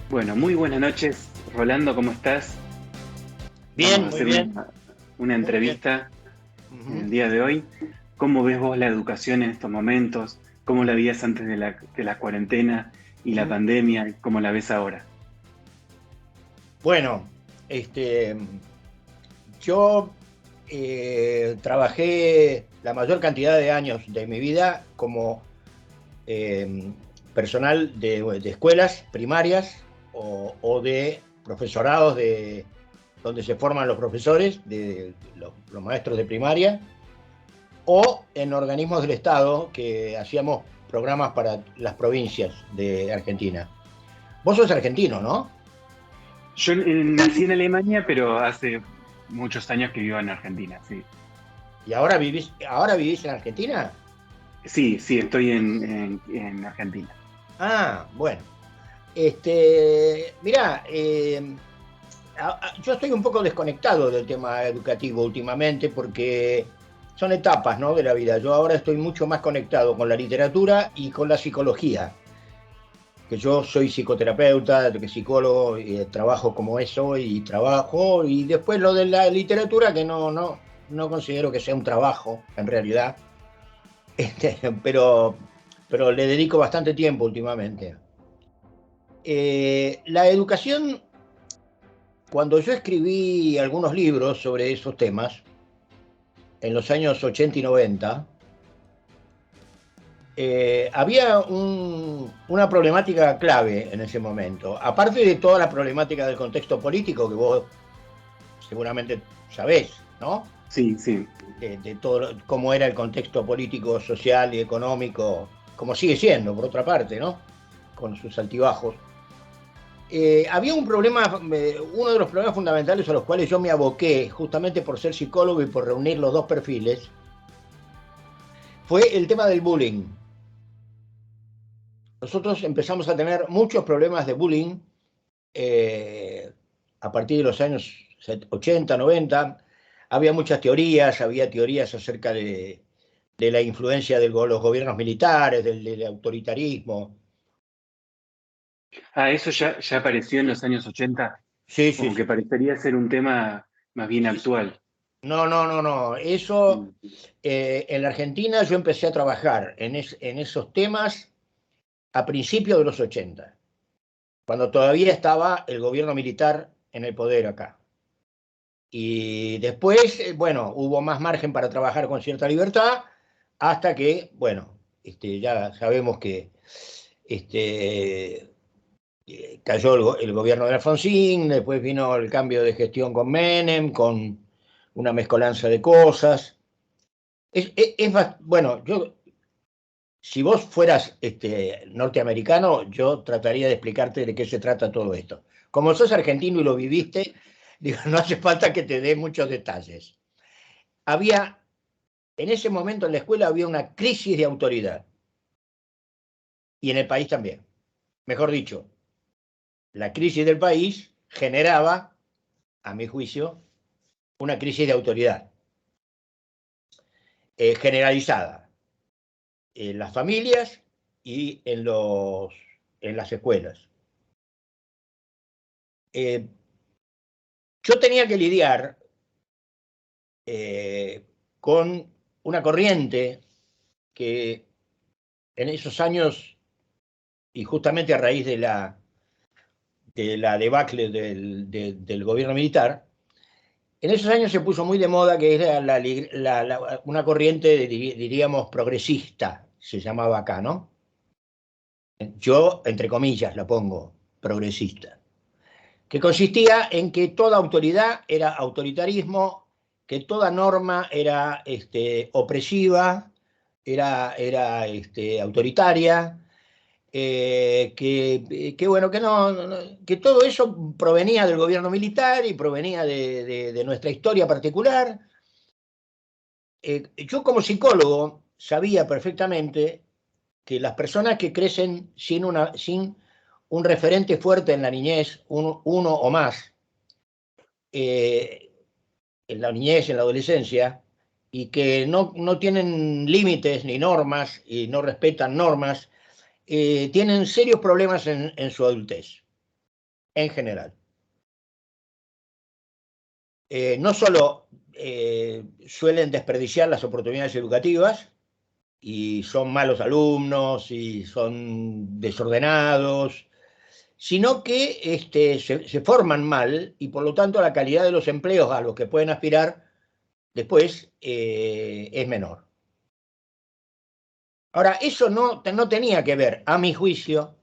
Bueno, muy buenas noches, Rolando, ¿cómo estás? Vamos a Bien, muy hacer bien, una muy bien. entrevista en Ujú. el día de hoy. ¿Cómo ves vos la educación en estos momentos? ¿Cómo la veías antes de la cuarentena y la Ujú. pandemia? ¿Cómo la ves ahora? Bueno, este, yo trabajé la mayor cantidad de años de mi vida como personal de escuelas primarias o de profesorados donde se forman los profesores, los maestros de primaria, o en organismos del Estado que hacíamos programas para las provincias de Argentina. Vos sos argentino, ¿no? Yo nací en Alemania, pero hace muchos años que vivo en Argentina, sí. ¿Y ahora vivís en Argentina? Sí, sí, estoy en Argentina. Bueno. Mirá, yo estoy un poco desconectado del tema educativo últimamente porque son etapas, ¿no?, de la vida. Yo ahora estoy mucho más conectado con la literatura y con la psicología, que yo soy psicoterapeuta, que psicólogo, y trabajo como eso y trabajo, y después lo de la literatura, que no considero que sea un trabajo en realidad. Pero le dedico bastante tiempo últimamente. La educación, cuando yo escribí algunos libros sobre esos temas, en los años 80 y 90, había una problemática clave en ese momento. Aparte de toda la problemática del contexto político que vos seguramente sabés, ¿no? Sí, sí. De todo cómo era el contexto político, social y económico, como sigue siendo, por otra parte, ¿no? Con sus altibajos. Había un problema, uno de los problemas fundamentales a los cuales yo me aboqué, justamente por ser psicólogo y por reunir los dos perfiles, fue el tema del bullying. Nosotros empezamos a tener muchos problemas de bullying eh, a partir de los años 80, 90. Había teorías acerca de la influencia de los gobiernos militares, del autoritarismo. Ah, eso ya apareció en los años 80, Sí, sí, como que sí. parecería ser un tema más bien actual. No, no, no, no. Eso, Mm. en la Argentina yo empecé a trabajar en esos temas a principios de los 80, cuando todavía estaba el gobierno militar en el poder acá. Y después, bueno, hubo más margen para trabajar con cierta libertad, hasta que, bueno, ya sabemos que este, cayó el gobierno de Alfonsín, después vino el cambio de gestión con Menem, con una mezcolanza de cosas. Bueno, si vos fueras norteamericano, yo trataría de explicarte de qué se trata todo esto. Como sos argentino y lo viviste, digo, no hace falta que te dé muchos detalles. Había, en ese momento en la escuela había una crisis de autoridad, y en el país también. Mejor dicho, la crisis del país generaba, a mi juicio, una crisis de autoridad generalizada en las familias y en las escuelas. Eh, yo tenía que lidiar con una corriente que en esos años, y justamente a raíz de la debacle del gobierno militar, en esos años se puso muy de moda, que era una corriente, diríamos, progresista, se llamaba acá, ¿no? Yo, entre comillas, la pongo progresista, que consistía en que toda autoridad era autoritarismo, que toda norma era opresiva, era autoritaria, que bueno, que todo eso provenía del gobierno militar y provenía de nuestra historia particular. Yo como psicólogo sabía perfectamente que las personas que crecen sin un referente fuerte en la niñez, uno o más, eh, en la niñez, en la adolescencia, y que no tienen límites ni normas y no respetan normas, tienen serios problemas en su adultez. en general. No solo suelen desperdiciar las oportunidades educativas y son malos alumnos y son desordenados, sino que se forman mal y por lo tanto la calidad de los empleos a los que pueden aspirar después es menor. Ahora, eso no tenía que ver, a mi juicio,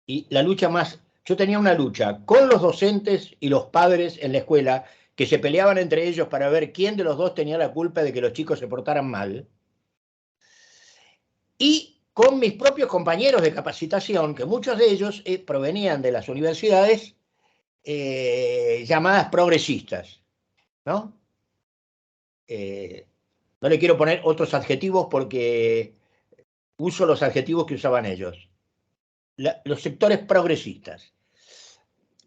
y la lucha más... Yo tenía una lucha con los docentes y los padres en la escuela que se peleaban entre ellos para ver quién de los dos tenía la culpa de que los chicos se portaran mal. Y con mis propios compañeros de capacitación, que muchos de ellos provenían de las universidades llamadas progresistas, ¿no? No le quiero poner otros adjetivos porque uso los adjetivos que usaban ellos. Los sectores progresistas,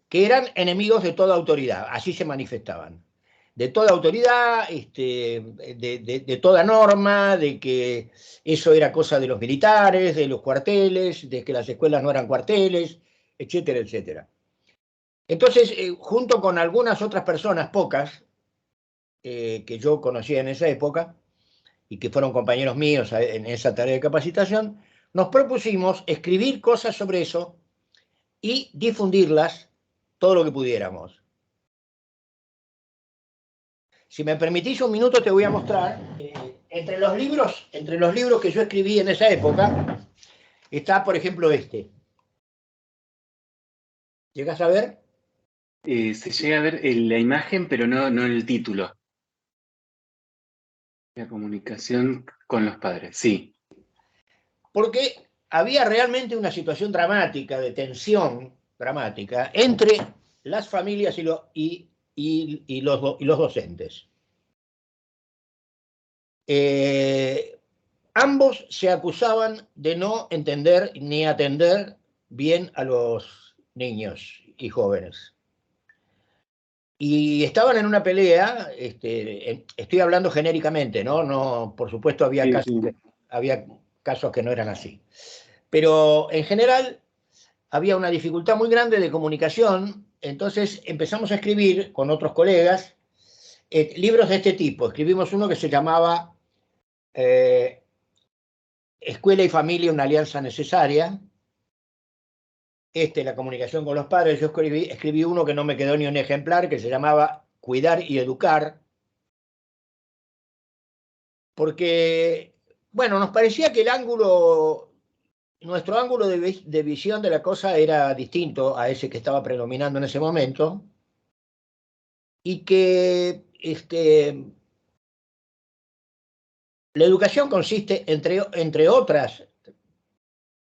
que eran enemigos de toda autoridad, así se manifestaban. De toda autoridad, de toda norma, de que eso era cosa de los militares, de los cuarteles, de que las escuelas no eran cuarteles, etcétera, etcétera. Entonces, junto con algunas otras personas, pocas, que yo conocía en esa época, y que fueron compañeros míos en esa tarea de capacitación, nos propusimos escribir cosas sobre eso y difundirlas todo lo que pudiéramos. Si me permitís un minuto te voy a mostrar, entre los libros que yo escribí en esa época, está, por ejemplo, este. ¿Llegas a ver? Se llega a ver la imagen, pero no el título. La comunicación con los padres, sí. Porque había realmente una situación dramática, de tensión dramática, entre las familias y los docentes. Ambos se acusaban de no entender ni atender bien a los niños y jóvenes. Y estaban en una pelea, estoy hablando genéricamente, ¿no? Por supuesto había casos que no eran así. Pero en general había una dificultad muy grande de comunicación, entonces empezamos a escribir con otros colegas libros de este tipo. Escribimos uno que se llamaba Escuela y Familia, una alianza necesaria. La comunicación con los padres. Yo escribí uno que no me quedó ni un ejemplar, que se llamaba Cuidar y Educar, porque, bueno, nos parecía que nuestro ángulo de visión de la cosa era distinto a ese que estaba predominando en ese momento, y que la educación consiste, entre otras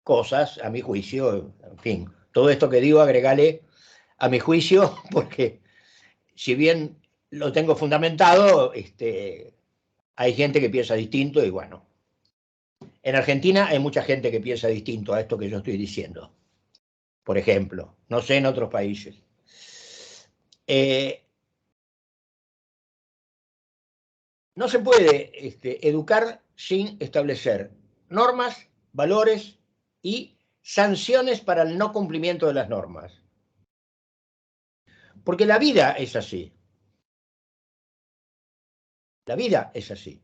cosas, a mi juicio, en fin, todo esto que digo, agregale a mi juicio, porque si bien lo tengo fundamentado, hay gente que piensa distinto y bueno, en Argentina hay mucha gente que piensa distinto a esto que yo estoy diciendo, por ejemplo, no sé en otros países. No se puede educar sin establecer normas, valores y sanciones para el no cumplimiento de las normas. Porque la vida es así. La vida es así.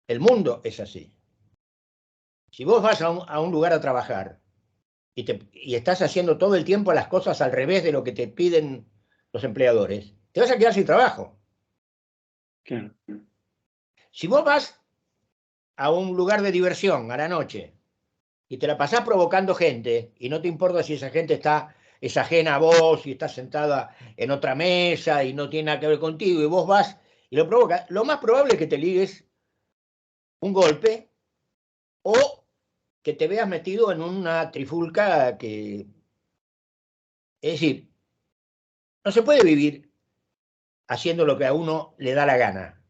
El mundo es así. Si vos vas a un lugar a trabajar y estás haciendo todo el tiempo las cosas al revés de lo que te piden los empleadores, te vas a quedar sin trabajo. Claro. Si vos vas a un lugar de diversión a la noche y te la pasás provocando gente y no te importa si esa gente es ajena a vos y está sentada en otra mesa y no tiene nada que ver contigo y vos vas y lo provocas, lo más probable es que te ligues un golpe o que te veas metido en una trifulca que... Es decir, no se puede vivir haciendo lo que a uno le da la gana.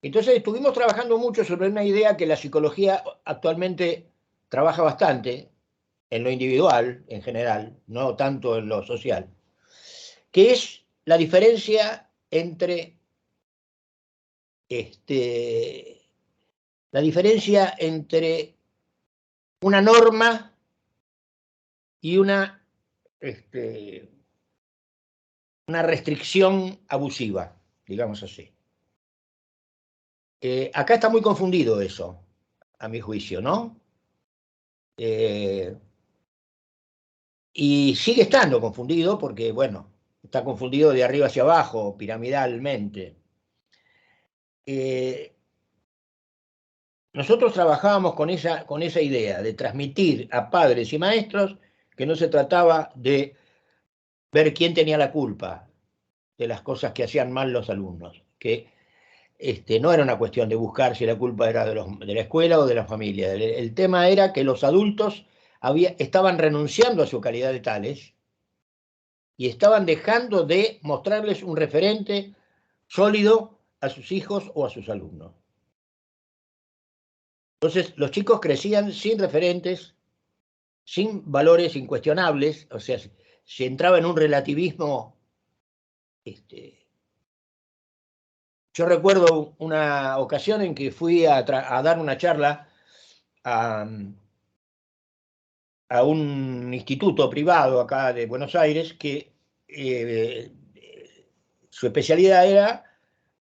Entonces estuvimos trabajando mucho sobre una idea que la psicología actualmente trabaja bastante, en lo individual en general, no tanto en lo social, que es la diferencia entre una norma y una restricción abusiva, digamos así. Acá está muy confundido eso, a mi juicio, ¿no? Y sigue estando confundido porque, bueno, está confundido de arriba hacia abajo, piramidalmente. Nosotros trabajábamos con esa idea de transmitir a padres y maestros que no se trataba de ver quién tenía la culpa de las cosas que hacían mal los alumnos, que no era una cuestión de buscar si la culpa era de la escuela o de la familia. El tema era que los adultos estaban renunciando a su calidad de tales y estaban dejando de mostrarles un referente sólido a sus hijos o a sus alumnos. Entonces, los chicos crecían sin referentes, sin valores incuestionables, o sea, se entraba en un relativismo. Yo recuerdo una ocasión en que fui a dar una charla a un instituto privado acá de Buenos Aires que su especialidad era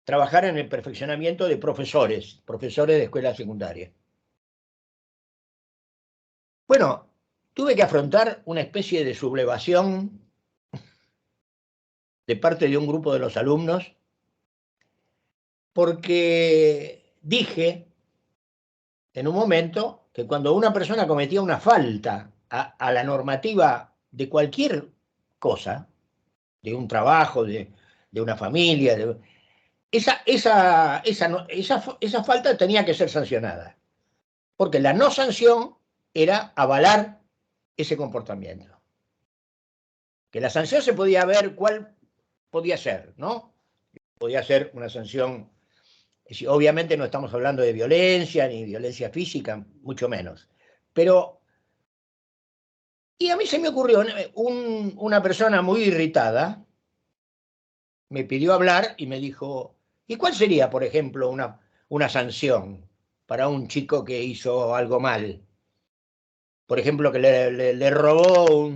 trabajar en el perfeccionamiento de profesores de escuela secundaria. Bueno, tuve que afrontar una especie de sublevación de parte de un grupo de los alumnos porque dije en un momento que cuando una persona cometía una falta a la normativa de cualquier cosa, de un trabajo, de una familia, esa falta tenía que ser sancionada, porque la no sanción era avalar ese comportamiento. Que la sanción se podía ver cuál podía ser, ¿no? Podía ser una sanción, obviamente no estamos hablando de violencia, ni violencia física, mucho menos, pero, y a mí se me ocurrió, una persona muy irritada me pidió hablar y me dijo, ¿y cuál sería, por ejemplo, una sanción para un chico que hizo algo mal? Por ejemplo, que le robó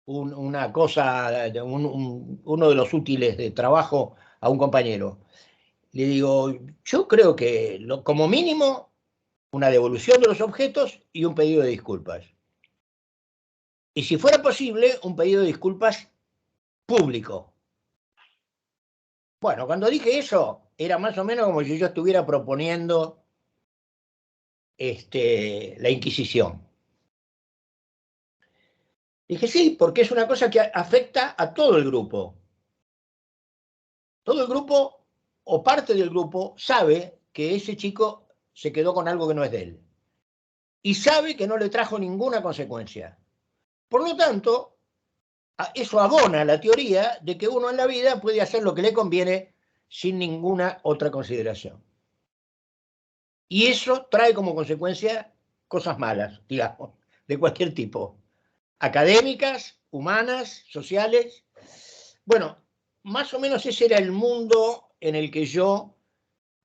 una cosa, uno de los útiles de trabajo a un compañero. Le digo, yo creo que como mínimo una devolución de los objetos y un pedido de disculpas. Y si fuera posible, un pedido de disculpas público. Bueno, cuando dije eso, era más o menos como si yo estuviera proponiendo la Inquisición. Dije, sí, porque es una cosa que afecta a todo el grupo. Todo el grupo o parte del grupo sabe que ese chico se quedó con algo que no es de él. Y sabe que no le trajo ninguna consecuencia. Por lo tanto, eso abona la teoría de que uno en la vida puede hacer lo que le conviene sin ninguna otra consideración. Y eso trae como consecuencia cosas malas, digamos, de cualquier tipo. Académicas, humanas, sociales. Bueno, más o menos ese era el mundo en el que yo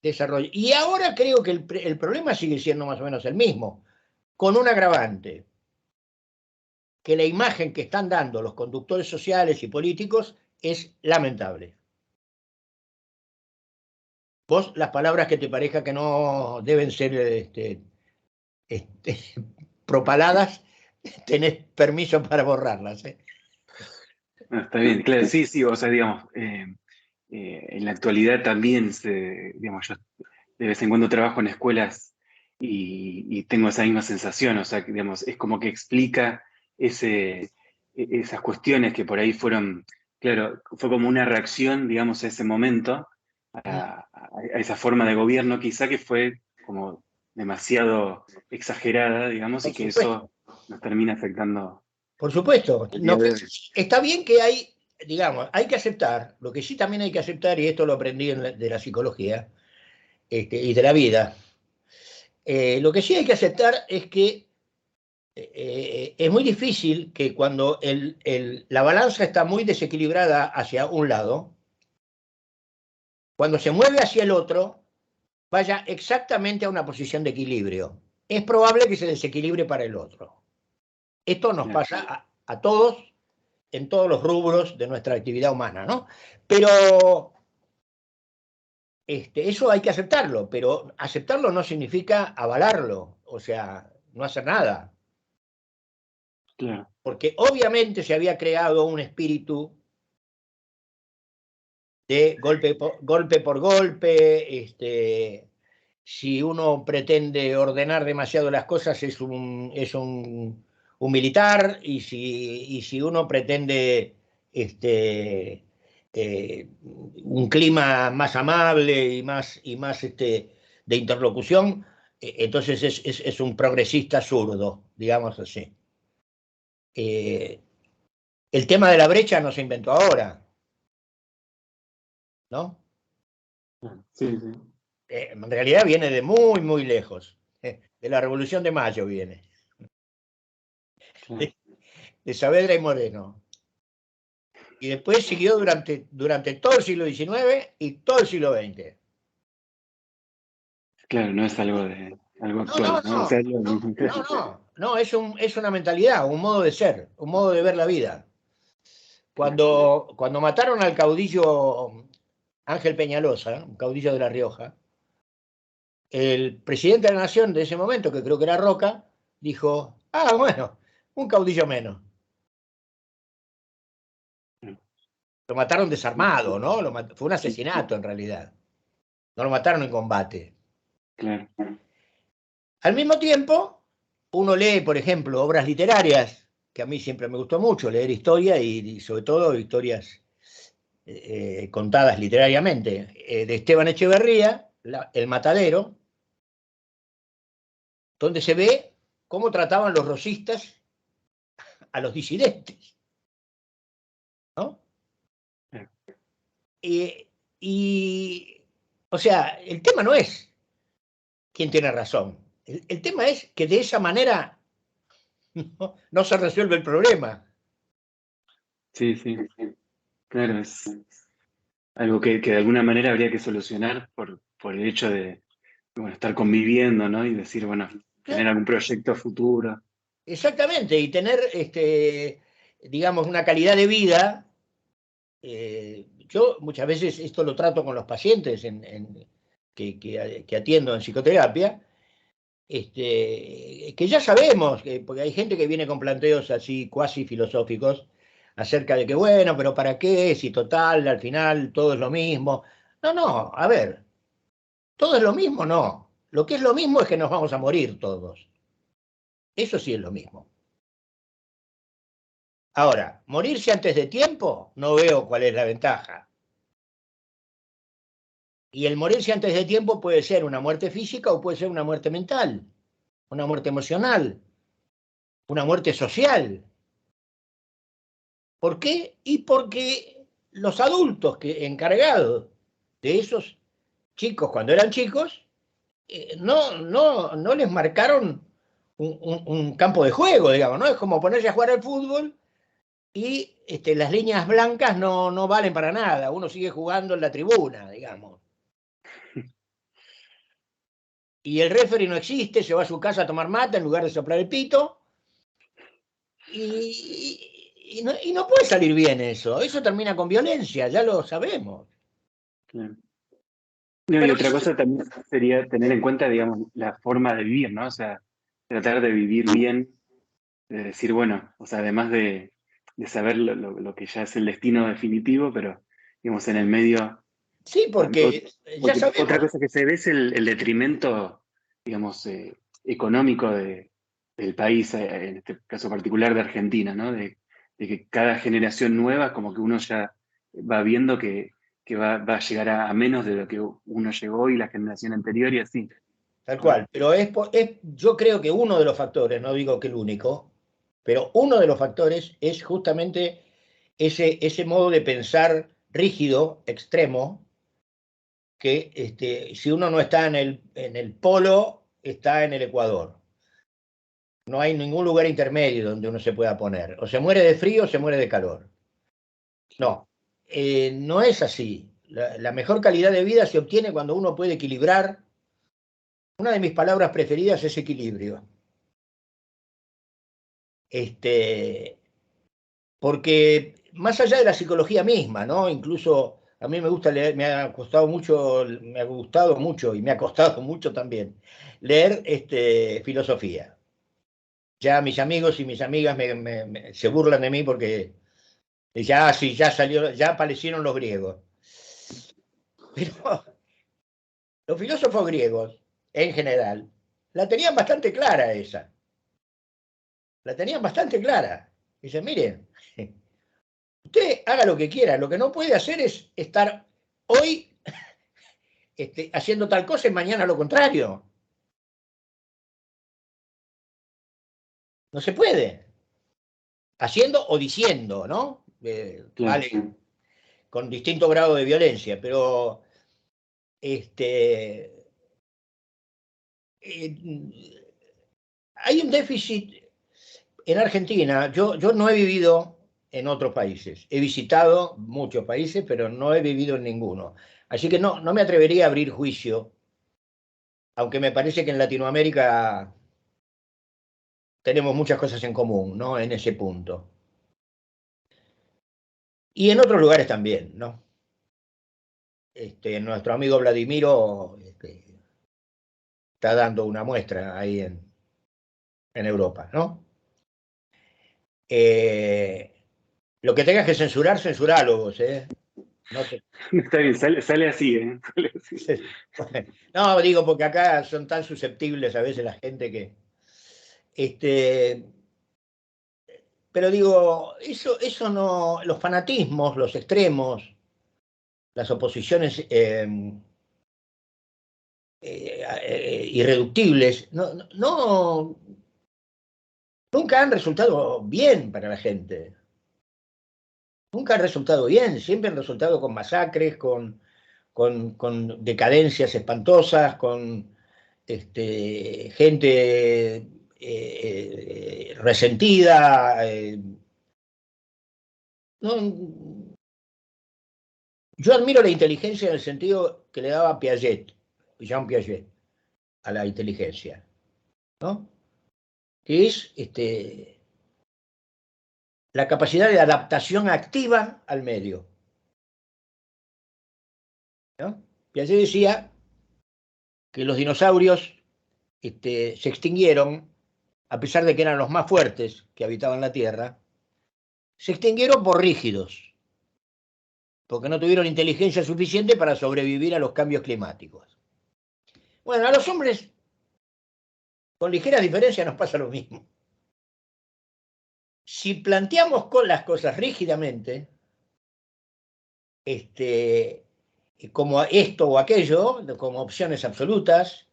desarrollé. Y ahora creo que el problema sigue siendo más o menos el mismo, con un agravante, que la imagen que están dando los conductores sociales y políticos es lamentable. Vos, las palabras que te parezca que no deben ser propaladas, tenés permiso para borrarlas. No, está bien, claro, sí, sí, o sea, digamos, en la actualidad también, digamos, yo de vez en cuando trabajo en escuelas y tengo esa misma sensación, o sea, que, digamos, es como que explica esas cuestiones que por ahí fueron, claro, fue como una reacción, digamos, a ese momento, a esa forma de gobierno quizá que fue como demasiado exagerada, digamos, y Por que supuesto. eso nos termina afectando Por supuesto. al día de hoy. Está bien que digamos, hay que aceptar, lo que sí también hay que aceptar, y esto lo aprendí de la psicología y de la vida, lo que sí hay que aceptar es que es muy difícil que cuando la balanza está muy desequilibrada hacia un lado, cuando se mueve hacia el otro, vaya exactamente a una posición de equilibrio. Es probable que se desequilibre para el otro. Esto nos pasa a todos, en todos los rubros de nuestra actividad humana, ¿no? Pero eso hay que aceptarlo, pero aceptarlo no significa avalarlo, o sea, no hacer nada. Claro. Porque obviamente se había creado un espíritu de golpe por golpe. Si uno pretende ordenar demasiado las cosas es un militar, y si uno pretende un clima más amable y más de interlocución, entonces es un progresista zurdo, digamos así. El tema de la brecha no se inventó ahora, ¿no? Sí, sí. En realidad viene de muy, muy lejos. De la Revolución de Mayo viene. Claro. De Saavedra y Moreno. Y después siguió durante todo el siglo XIX y todo el siglo XX. Claro, no es algo No, no, actual, ¿no? O sea, es lo mismo. no, es una mentalidad, un modo de ser, un modo de ver la vida. Cuando mataron al caudillo Ángel Peñalosa, un caudillo de La Rioja, el presidente de la Nación de ese momento, que creo que era Roca, dijo, bueno, un caudillo menos. Lo mataron desarmado, ¿no? Fue un asesinato en realidad. No lo mataron en combate. Claro. Al mismo tiempo, uno lee, por ejemplo, obras literarias, que a mí siempre me gustó mucho leer historia y sobre todo historias contadas literariamente, de Esteban Echeverría, El Matadero, donde se ve cómo trataban los rosistas a los disidentes, ¿no? O sea, el tema no es quién tiene razón. El tema es que de esa manera no se resuelve el problema. Sí, sí. Claro, es algo que de alguna manera habría que solucionar por el hecho de, bueno, estar conviviendo, ¿no? Y decir, bueno, tener algún proyecto futuro. Exactamente, y tener, digamos, una calidad de vida. Yo muchas veces esto lo trato con los pacientes que atiendo en psicoterapia, que ya sabemos, porque hay gente que viene con planteos así cuasi filosóficos acerca de que, bueno, pero ¿para qué? Si total, al final todo es lo mismo. No, no, a ver, todo es lo mismo, no. Lo que es lo mismo es que nos vamos a morir todos. Eso sí es lo mismo. Ahora, morirse antes de tiempo, no veo cuál es la ventaja. Y el morirse antes de tiempo puede ser una muerte física o puede ser una muerte mental, una muerte emocional, una muerte social. ¿Por qué? Y porque los adultos encargados de esos chicos cuando eran chicos, no les marcaron un campo de juego, digamos, ¿no? Es como ponerse a jugar al fútbol y las líneas blancas no valen para nada, uno sigue jugando en la tribuna, digamos. Y el referee no existe, se va a su casa a tomar mate en lugar de soplar el pito, y no puede salir bien eso termina con violencia, ya lo sabemos. Claro. No, y Pero otra cosa también sería tener en cuenta, digamos, la forma de vivir, ¿no? O sea, tratar de vivir bien, de decir, bueno, o sea, además de saber lo que ya es el destino definitivo, pero, digamos, en el medio. sí, porque ya Porque otra sabemos, cosa que se ve es el detrimento, digamos, económico del país, en este caso particular de Argentina, ¿no? De que cada generación nueva, como que uno ya va viendo que va a llegar a menos de lo que uno llegó y la generación anterior y así. tal cual, pero yo creo que uno de los factores, no digo que el único, pero uno de los factores es justamente ese modo de pensar rígido, extremo, que si uno no está en el polo, está en el ecuador. No hay ningún lugar intermedio donde uno se pueda poner. O se muere de frío o se muere de calor. No, no es así. La mejor calidad de vida se obtiene cuando uno puede equilibrar. Una de mis palabras preferidas es equilibrio. Porque más allá de la psicología misma, ¿no? Incluso a mí me gusta leer, me ha gustado mucho y me ha costado mucho también leer filosofía. Ya mis amigos y mis amigas se burlan de mí porque ya, sí, ya salió, ya aparecieron los griegos. Pero los filósofos griegos, en general, la tenían bastante clara esa. La tenían bastante clara. Dicen, miren, usted haga lo que quiera, lo que no puede hacer es estar hoy haciendo tal cosa y mañana lo contrario. No se puede. Haciendo o diciendo, ¿no? Claro. Vale, con distinto grado de violencia, pero este, hay un déficit en Argentina. Yo no he vivido en otros países. He visitado muchos países, pero no he vivido en ninguno. Así que no me atrevería a abrir juicio, aunque me parece que en Latinoamérica tenemos muchas cosas en común, ¿no? En ese punto. Y en otros lugares también, ¿no? Nuestro amigo Vladimiro está dando una muestra ahí en Europa, ¿no? Eh, lo que tengas que censurar, censuralo vos, ¿eh? No, Está bien, sale así, ¿eh? Sale así. no, digo, porque acá son tan susceptibles a veces la gente que... pero digo, eso no... Los fanatismos, los extremos, las oposiciones irreductibles, nunca han resultado bien para la gente. Nunca han resultado bien, siempre han resultado con masacres, con decadencias espantosas, con gente resentida. No, yo admiro la inteligencia en el sentido que le daba Piaget, Jean Piaget, a la inteligencia, ¿no? Que es la capacidad de adaptación activa al medio, ¿no? Piaget decía que los dinosaurios se extinguieron, a pesar de que eran los más fuertes que habitaban la Tierra, se extinguieron por rígidos, porque no tuvieron inteligencia suficiente para sobrevivir a los cambios climáticos. Bueno, a los hombres, con ligera diferencia, nos pasa lo mismo. Si planteamos con las cosas rígidamente, como esto o aquello, como opciones absolutas,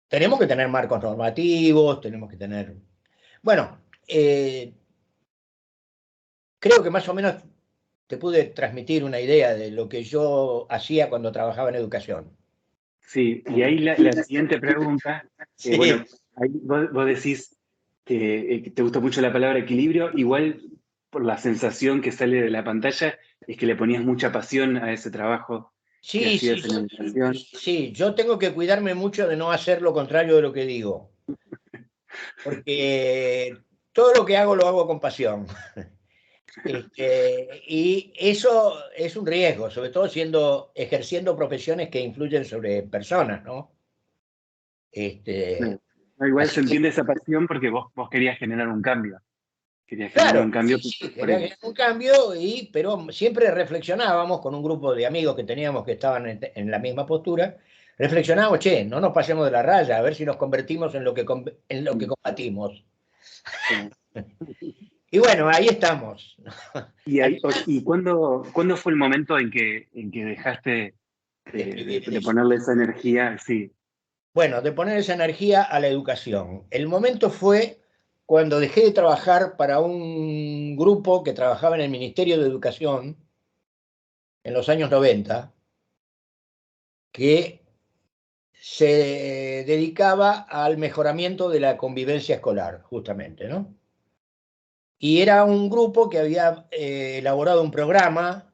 tenemos que tener marcos normativos, tenemos que tener... Bueno, creo que más o menos te pude transmitir una idea de lo que yo hacía cuando trabajaba en educación. Sí, y ahí la siguiente pregunta, Sí, bueno, ahí vos decís que te gusta mucho la palabra equilibrio, igual por la sensación que sale de la pantalla es que le ponías mucha pasión a ese trabajo que sí, hacías en educación. sí, yo tengo que cuidarme mucho de no hacer lo contrario de lo que digo, porque todo lo que hago lo hago con pasión. Y eso es un riesgo, sobre todo ejerciendo profesiones que influyen sobre personas, ¿no? No, Este, no, igual así se que, entiende esa pasión porque vos querías generar un cambio. Querías generar claro, un cambio sí, sí, por quería eso. generar un cambio, pero siempre reflexionábamos con un grupo de amigos que teníamos que estaban en la misma postura, reflexionábamos, che, no nos pasemos de la raya, a ver si nos convertimos en lo que combatimos. Sí. Y bueno, ahí estamos. Y, Al ahí, final, ¿y cuándo fue el momento en que dejaste de escribir de eso. ponerle esa energía? Sí, Bueno, de poner esa energía a la educación. El momento fue cuando dejé de trabajar para un grupo que trabajaba en el Ministerio de Educación en los años 90, que se dedicaba al mejoramiento de la convivencia escolar, justamente, ¿no? Y era un grupo que había elaborado un programa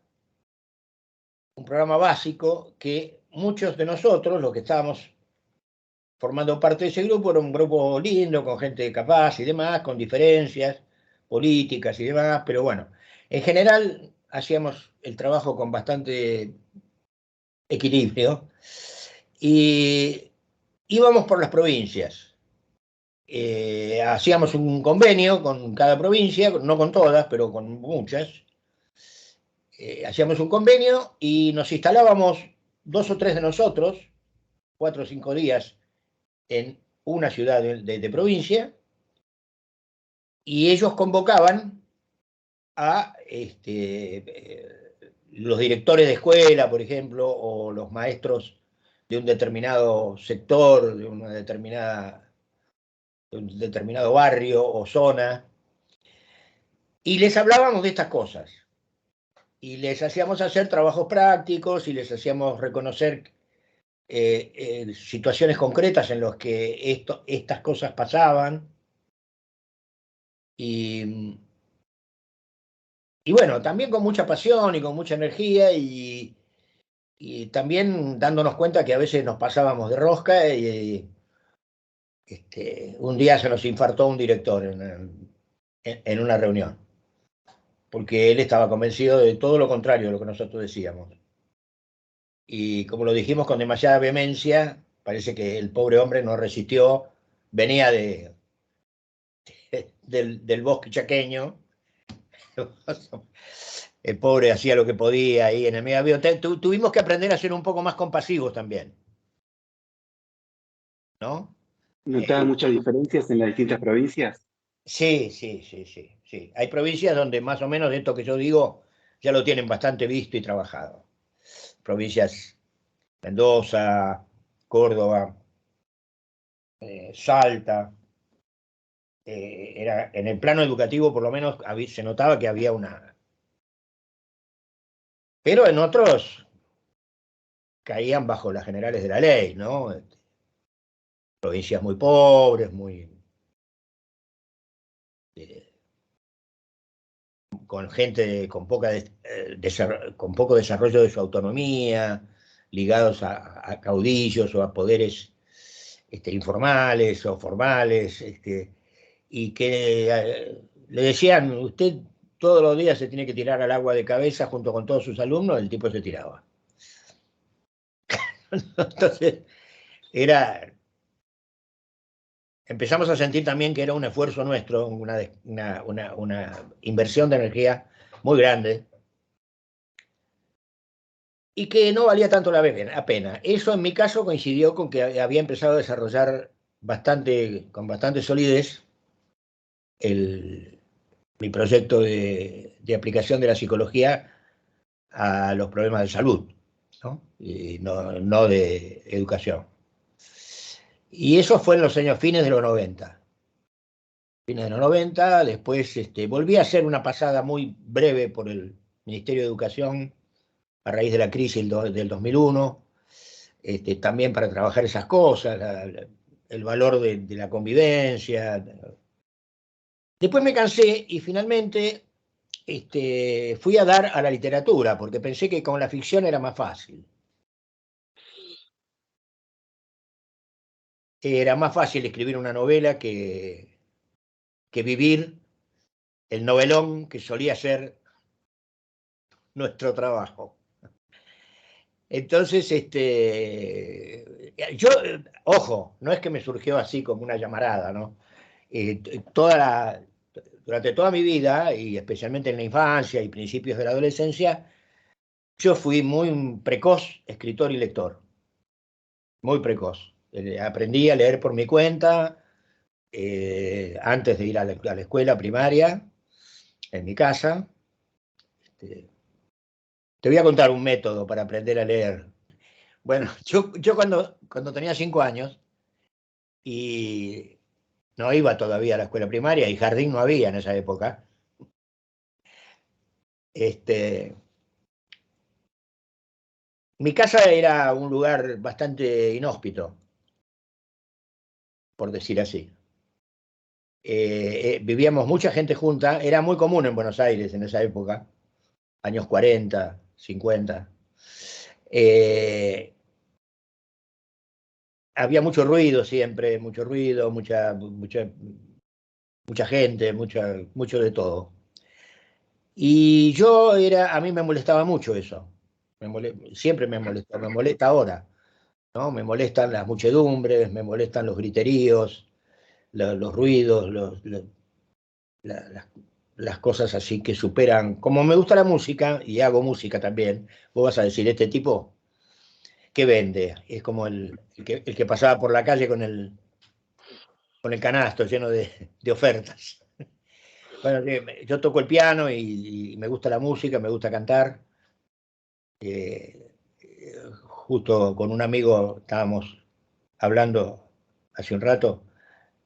básico que muchos de nosotros, los que estábamos formando parte de ese grupo. Era un grupo lindo, con gente capaz y demás, con diferencias políticas y demás, pero bueno, en general hacíamos el trabajo con bastante equilibrio y íbamos por las provincias. Hacíamos un convenio con cada provincia, no con todas, pero con muchas. Hacíamos un convenio y nos instalábamos 2 o 3 de nosotros, 4 o 5 días en una ciudad de provincia, y ellos convocaban a los directores de escuela, por ejemplo, o los maestros de un determinado sector, de un determinado barrio o zona, y les hablábamos de estas cosas. Y les hacíamos hacer trabajos prácticos y les hacíamos reconocer situaciones concretas en las que estas cosas pasaban. Y, y bueno, también con mucha pasión y con mucha energía y también dándonos cuenta que a veces nos pasábamos de rosca y un día se nos infartó un director en una reunión, porque él estaba convencido de todo lo contrario de lo que nosotros decíamos. Y como lo dijimos con demasiada vehemencia, parece que el pobre hombre no resistió, venía del bosque chaqueño. El pobre hacía lo que podía ahí en el medio. Tuvimos que aprender a ser un poco más compasivos también, ¿no? ¿Notaba muchas diferencias en las distintas provincias? Sí, sí, sí, sí, sí. Hay provincias donde más o menos esto que yo digo ya lo tienen bastante visto y trabajado. Provincias Mendoza, Córdoba, Salta. En el plano educativo por lo menos se notaba que había una. Pero en otros caían bajo las generales de la ley, ¿no? Provincias muy pobres, eh, con gente con poco desarrollo de su autonomía, ligados a caudillos o a poderes informales o formales, y que le decían, usted todos los días se tiene que tirar al agua de cabeza junto con todos sus alumnos, el tipo se tiraba. Entonces, empezamos a sentir también que era un esfuerzo nuestro, una inversión de energía muy grande y que no valía tanto la pena. Eso en mi caso coincidió con que había empezado a desarrollar con bastante solidez mi proyecto de aplicación de la psicología a los problemas de salud, ¿no? Y no de educación. Y eso fue en los años fines de los 90. Fines de los 90, después volví a hacer una pasada muy breve por el Ministerio de Educación a raíz de la crisis del 2001, también para trabajar esas cosas, el valor de la convivencia. Después me cansé y finalmente fui a dar a la literatura, porque pensé que con la ficción era más fácil. Era más fácil escribir una novela que vivir el novelón que solía ser nuestro trabajo. Entonces, yo, ojo, no es que me surgió así como una llamarada, ¿no? Eh, durante toda mi vida, y especialmente en la infancia y principios de la adolescencia, yo fui muy precoz escritor y lector, muy precoz. Aprendí a leer por mi cuenta antes de ir a la escuela primaria, en mi casa. Este, Te voy a contar un método para aprender a leer. Bueno, yo cuando tenía 5 años y no iba todavía a la escuela primaria y jardín no había en esa época, este, mi casa era un lugar bastante inhóspito, por decir así. Vivíamos mucha gente junta, era muy común en Buenos Aires en esa época, años 40, 50. había mucho ruido siempre, mucho ruido, mucha gente, mucho de todo. Y a mí me molestaba mucho eso. Siempre me molestó, me molesta ahora, ¿no? Me molestan las muchedumbres, me molestan los griteríos, los ruidos, la- las cosas así que superan. Como me gusta la música y hago música también, vos vas a decir, este tipo, ¿qué vende? Es como el que pasaba por la calle con el canasto lleno de ofertas. Bueno, yo toco el piano y me gusta la música, me gusta cantar. Justo con un amigo estábamos hablando hace un rato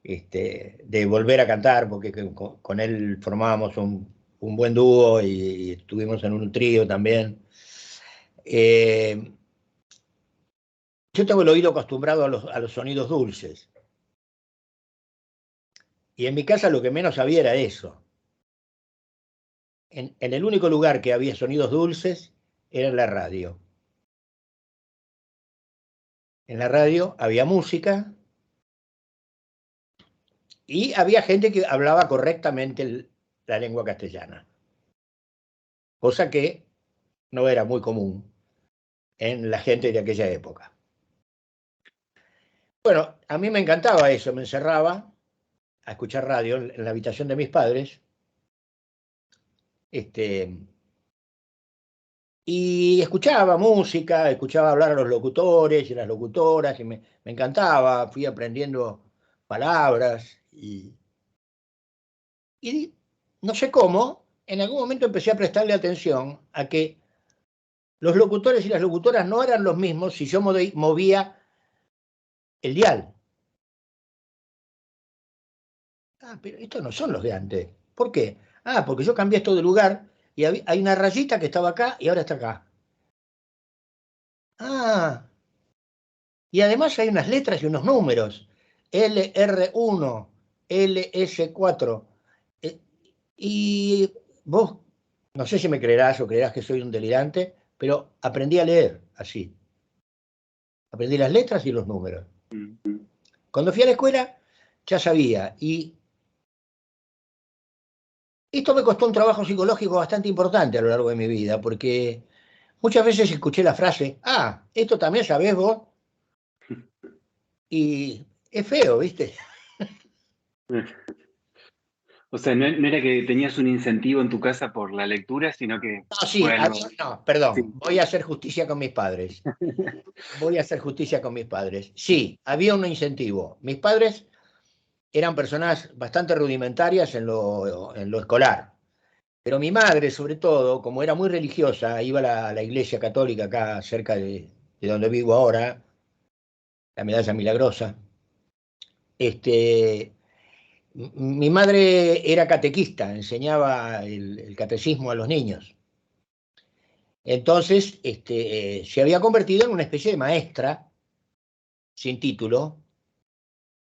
de volver a cantar, porque con él formábamos un buen dúo y estuvimos en un trío también. Eh, yo tengo el oído acostumbrado a los sonidos dulces. Y en mi casa lo que menos había era eso. En el único lugar que había sonidos dulces era en la radio. En la radio había música y había gente que hablaba correctamente la lengua castellana, cosa que no era muy común en la gente de aquella época. Bueno, a mí me encantaba eso, me encerraba a escuchar radio en la habitación de mis padres, este, y escuchaba música, escuchaba hablar a los locutores y las locutoras, y me encantaba, fui aprendiendo palabras, y no sé cómo, en algún momento empecé a prestarle atención a que los locutores y las locutoras no eran los mismos si yo movía el dial. Ah, pero estos no son los de antes. ¿Por qué? Ah, porque yo cambié esto de lugar y hay una rayita que estaba acá y ahora está acá. Ah, y además hay unas letras y unos números. LR1, LS4. Eh, y vos, no sé si me creerás o creerás que soy un delirante, pero aprendí a leer así. Aprendí las letras y los números. Mm. Cuando fui a la escuela, ya sabía. Y esto me costó un trabajo psicológico bastante importante a lo largo de mi vida, porque muchas veces escuché la frase, ah, esto también sabés vos, y es feo, ¿viste? O sea, no era que tenías un incentivo en tu casa por la lectura, sino que No, sí, fue algo. no, perdón, Sí. voy a hacer justicia con mis padres. Voy a hacer justicia con mis padres. Sí, había un incentivo. Mis padres eran personas bastante rudimentarias en lo escolar. Pero mi madre, sobre todo, como era muy religiosa, iba a la iglesia católica acá cerca de donde vivo ahora, la Medalla Milagrosa. Este, mi madre era catequista, enseñaba el catecismo a los niños. Entonces, se había convertido en una especie de maestra sin título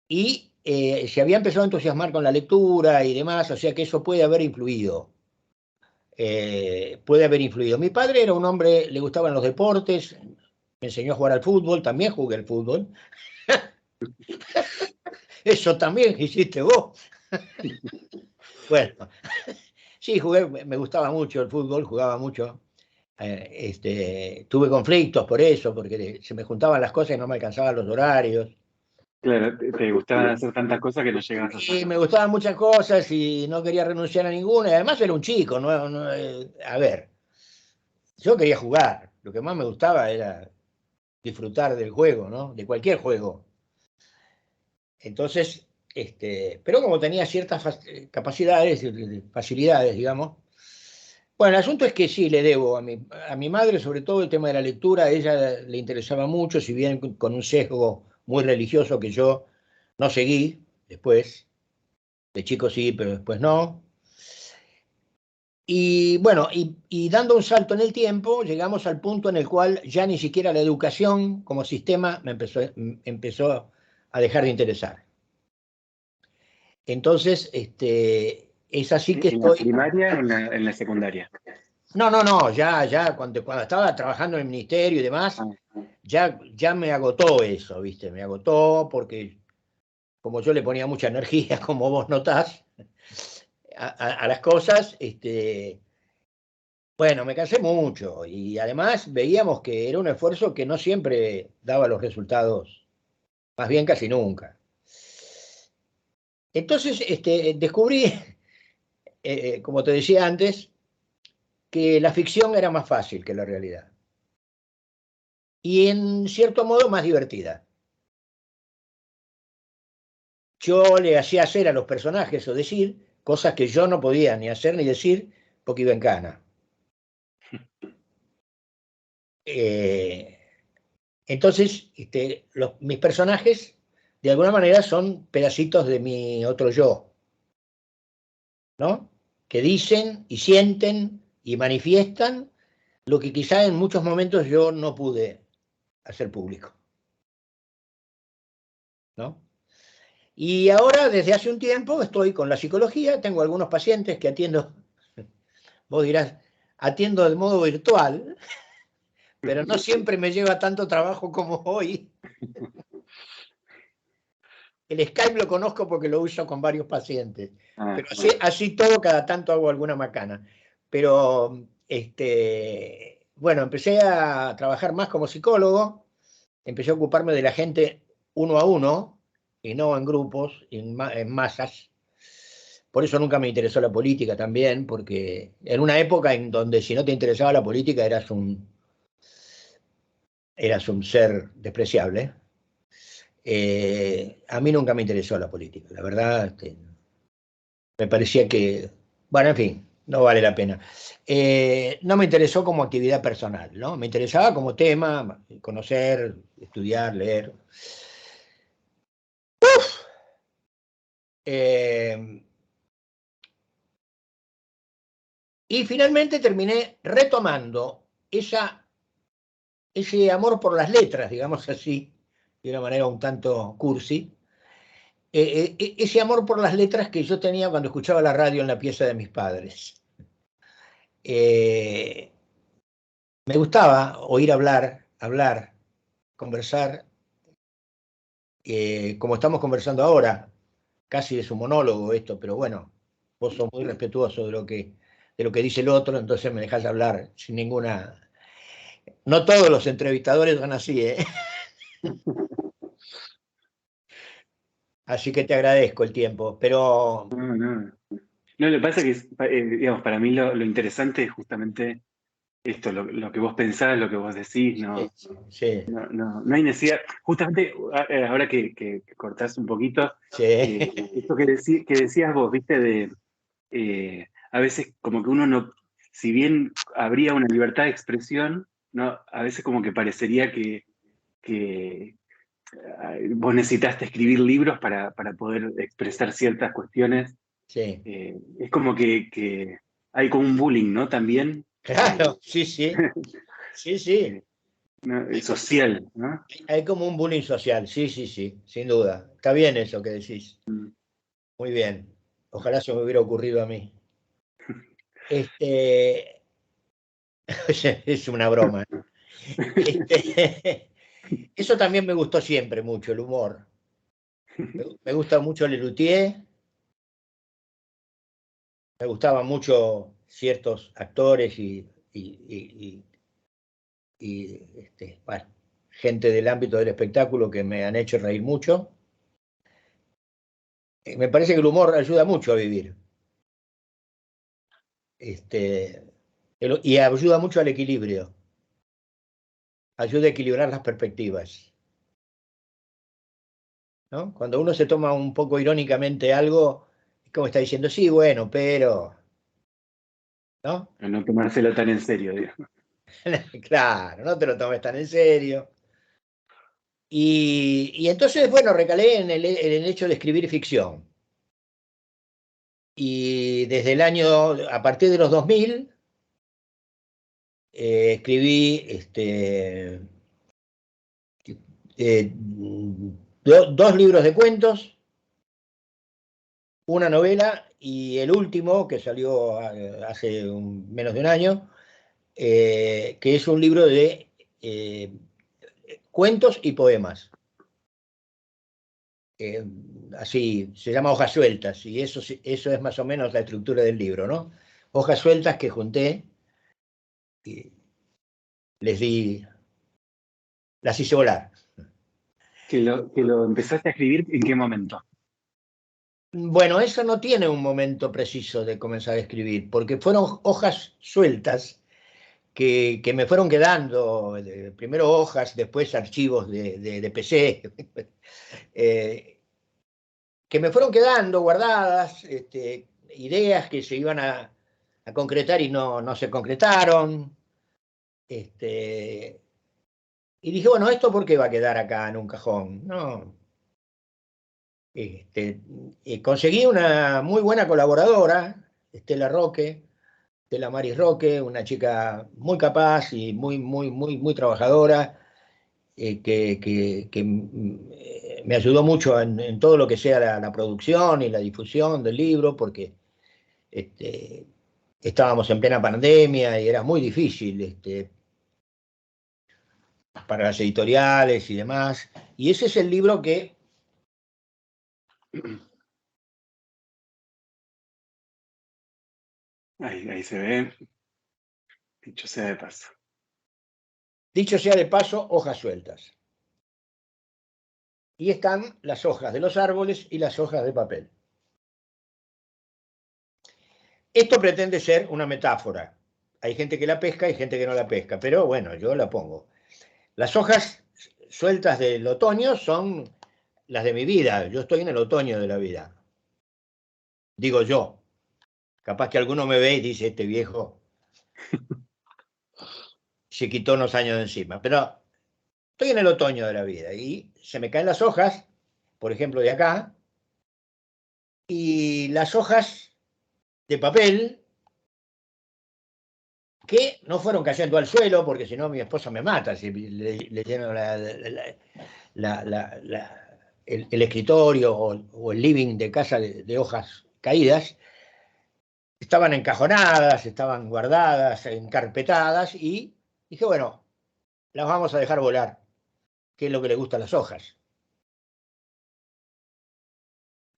y se había empezado a entusiasmar con la lectura y demás, o sea que eso puede haber influido. Puede haber influido. Mi padre era un hombre, le gustaban los deportes, me enseñó a jugar al fútbol, también jugué al fútbol. Eso también hiciste vos. Bueno, sí, jugué, me gustaba mucho el fútbol, jugaba mucho. Tuve conflictos por eso, porque se me juntaban las cosas y no me alcanzaban los horarios. Claro, te gustaban hacer tantas cosas que no llegabas a Y hacer. me gustaban muchas cosas y no quería renunciar a ninguna. Y además era un chico, a ver, yo quería jugar. Lo que más me gustaba era disfrutar del juego, ¿no? De cualquier juego. Entonces, pero como tenía ciertas capacidades, facilidades, digamos. Bueno, el asunto es que sí, le debo a mi madre, sobre todo el tema de la lectura, a ella le interesaba mucho, si bien con un sesgo muy religioso que yo no seguí después, de chico sí, pero después no. Y bueno, y dando un salto en el tiempo, llegamos al punto en el cual ya ni siquiera la educación como sistema empezó a dejar de interesar. Entonces, es así que ¿En la estoy primaria o en la secundaria? No, ya cuando estaba trabajando en el ministerio y demás, Ah, ah. ya me agotó eso, ¿viste? Me agotó porque como yo le ponía mucha energía, como vos notás, a las cosas, bueno, me cansé mucho y además veíamos que era un esfuerzo que no siempre daba los resultados, más bien casi nunca. Entonces, descubrí, como te decía antes, que la ficción era más fácil que la realidad y en cierto modo más divertida. Yo le hacía hacer a los personajes o decir cosas que yo no podía ni hacer ni decir porque iba en cana. Eh, entonces, mis personajes, de alguna manera, son pedacitos de mi otro yo, ¿no? Que dicen y sienten y manifiestan lo que quizá en muchos momentos yo no pude hacer público, ¿no? Y ahora, desde hace un tiempo, estoy con la psicología, tengo algunos pacientes que atiendo, vos dirás, atiendo de modo virtual, pero no siempre me lleva tanto trabajo como hoy. El Skype lo conozco porque lo uso con varios pacientes, Ah, pero así todo, cada tanto hago alguna macana. Pero, bueno, empecé a trabajar más como psicólogo, empecé a ocuparme de la gente uno a uno y no en grupos, en masas. Por eso nunca me interesó la política también, porque en una época en donde si no te interesaba la política eras un ser despreciable. A mí nunca me interesó la política, la verdad, me parecía que, bueno, en fin, no vale la pena. No me interesó como actividad personal, ¿no? Me interesaba como tema, conocer, estudiar, leer. Eh, y finalmente terminé retomando ese amor por las letras, digamos así, de una manera un tanto cursi, ese amor por las letras que yo tenía cuando escuchaba la radio en la pieza de mis padres. Eh, Me gustaba oír hablar, conversar, como estamos conversando ahora, casi es un monólogo esto, pero bueno, vos sos muy respetuoso de lo que dice el otro, entonces me dejás hablar sin ninguna... No todos los entrevistadores son así, ¿eh? Así que te agradezco el tiempo, pero no, no. No, lo que pasa es que, digamos, para mí lo interesante es justamente esto, lo que vos pensás, lo que vos decís, sí, no, sí, no hay necesidad. Justamente ahora que cortás un poquito, sí, esto que decías vos, viste, a veces como que uno no, si bien habría una libertad de expresión, ¿no? A veces como que parecería que vos necesitaste escribir libros para poder expresar ciertas cuestiones. sí. Es como que hay como un bullying, ¿no? También Claro, sí, sí, sí, sí. eh, ¿no? Social, ¿no? Hay como un bullying social, sí, sí, sí, sin duda. Está bien eso que decís. Mm. Muy bien. Ojalá se me hubiera ocurrido a mí. Este, es una broma. Este, eso también me gustó siempre mucho, el humor. Me gusta mucho Lelutier, me gustaban mucho ciertos actores y, bueno, gente del ámbito del espectáculo que me han hecho reír mucho. Me parece que el humor ayuda mucho a vivir. Este, y ayuda mucho al equilibrio, ayuda a equilibrar las perspectivas, ¿no? Cuando uno se toma un poco irónicamente algo, es como está diciendo, sí, bueno, pero, ¿no? A no tomárselo tan en serio, digo. Claro, no te lo tomes tan en serio. Y entonces, bueno, recalé en el hecho de escribir ficción. Y desde a partir de los 2000, escribí eh, dos libros de cuentos, una novela y el último, que salió hace menos de un año, que es un libro de cuentos y poemas. Así, se llama Hojas Sueltas, y eso es más o menos la estructura del libro, ¿no? Hojas sueltas que junté y las hice volar. ¿Que lo empezaste a escribir en qué momento? Bueno, eso no tiene un momento preciso de comenzar a escribir, porque fueron hojas sueltas que me fueron quedando, primero hojas, después archivos de PC, que me fueron quedando guardadas, ideas que se iban a concretar y no se concretaron. Y dije, bueno, ¿esto por qué va a quedar acá en un cajón? No. Conseguí una muy buena colaboradora, Estela Roque, Estela Maris Roque, una chica muy capaz y muy trabajadora, que me ayudó mucho en todo lo que sea la producción y la difusión del libro, porque estábamos en plena pandemia y era muy difícil para las editoriales y demás. Y ese es el libro que... Ahí se ve, dicho sea de paso. Dicho sea de paso, hojas sueltas. Y están las hojas de los árboles y las hojas de papel. Esto pretende ser una metáfora. Hay gente que la pesca y gente que no la pesca, pero bueno, yo la pongo. Las hojas sueltas del otoño son las de mi vida. Yo estoy en el otoño de la vida. Digo yo. Capaz que alguno me ve y dice, este viejo se quitó unos años de encima. Pero estoy en el otoño de la vida y se me caen las hojas, por ejemplo, de acá, y las hojas de papel que no fueron cayendo al suelo, porque si no mi esposa me mata si le lleno el escritorio o el living de casa de hojas caídas. Estaban encajonadas, estaban guardadas, encarpetadas, y dije, bueno, las vamos a dejar volar, que es lo que le gusta a las hojas.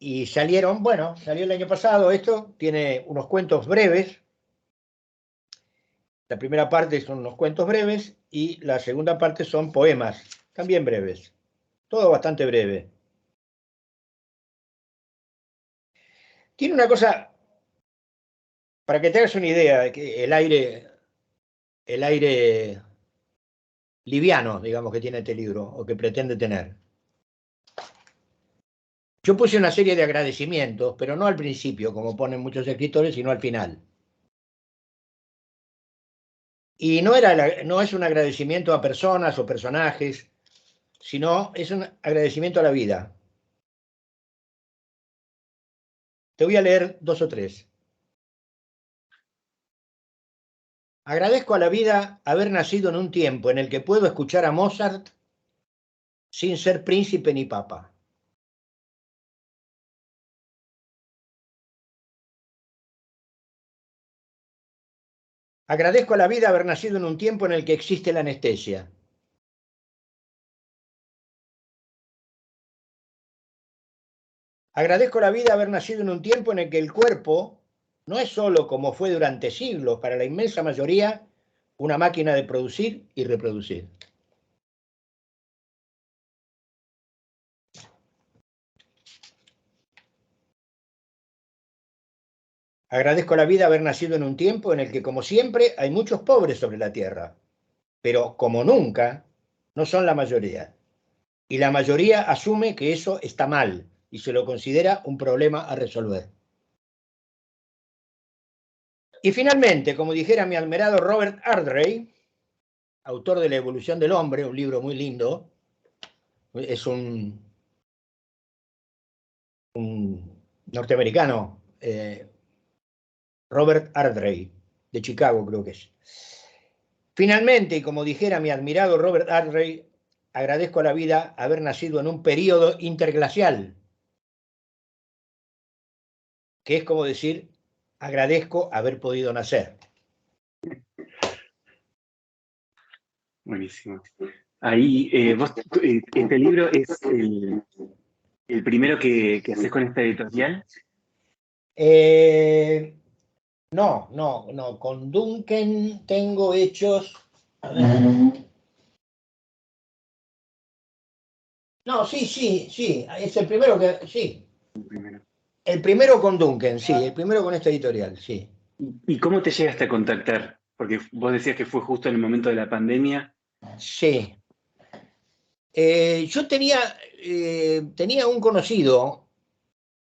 Y salieron, bueno, salió el año pasado esto, tiene unos cuentos breves. La primera parte son unos cuentos breves y la segunda parte son poemas, también breves. Todo bastante breve. Tiene una cosa, para que te hagas una idea, que el aire liviano, digamos, que tiene este libro, o que pretende tener. Yo puse una serie de agradecimientos, pero no al principio, como ponen muchos escritores, sino al final. Y no es un agradecimiento a personas o personajes, sino es un agradecimiento a la vida. Te voy a leer dos o tres. Agradezco a la vida haber nacido en un tiempo en el que puedo escuchar a Mozart sin ser príncipe ni papa. Agradezco a la vida haber nacido en un tiempo en el que existe la anestesia. Agradezco a la vida haber nacido en un tiempo en el que el cuerpo no es solo, como fue durante siglos para la inmensa mayoría, una máquina de producir y reproducir. Agradezco a la vida haber nacido en un tiempo en el que, como siempre, hay muchos pobres sobre la tierra, pero como nunca, no son la mayoría. Y la mayoría asume que eso está mal y se lo considera un problema a resolver. Y finalmente, como dijera mi admirado Robert Ardrey, autor de La evolución del hombre, un libro muy lindo, es un norteamericano, Robert Ardrey, de Chicago creo que es. Finalmente, y como dijera mi admirado Robert Ardrey, agradezco a la vida haber nacido en un período interglacial, que es como decir, agradezco haber podido nacer. Buenísimo. Ahí, este libro es el primero que haces con esta editorial. No. Con Duncan tengo hechos. A ver. No, sí. Es el primero que. Sí. El primero. El primero con Duncan, sí. El primero con esta editorial, sí. ¿Y cómo te llegaste a contactar? Porque vos decías que fue justo en el momento de la pandemia. Sí. Yo tenía un conocido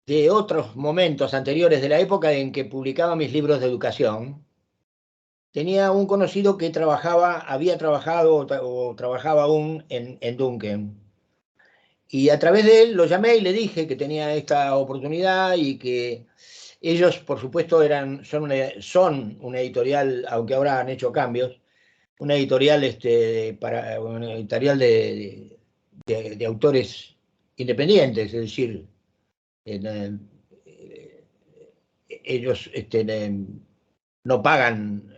de otros momentos anteriores de la época en que publicaba mis libros de educación. Tenía un conocido que había trabajado o trabajaba aún en Duncan. Y a través de él lo llamé y le dije que tenía esta oportunidad y que ellos, por supuesto, son una editorial, aunque ahora han hecho cambios, una editorial, una editorial de autores independientes, es decir, eh, ellos no pagan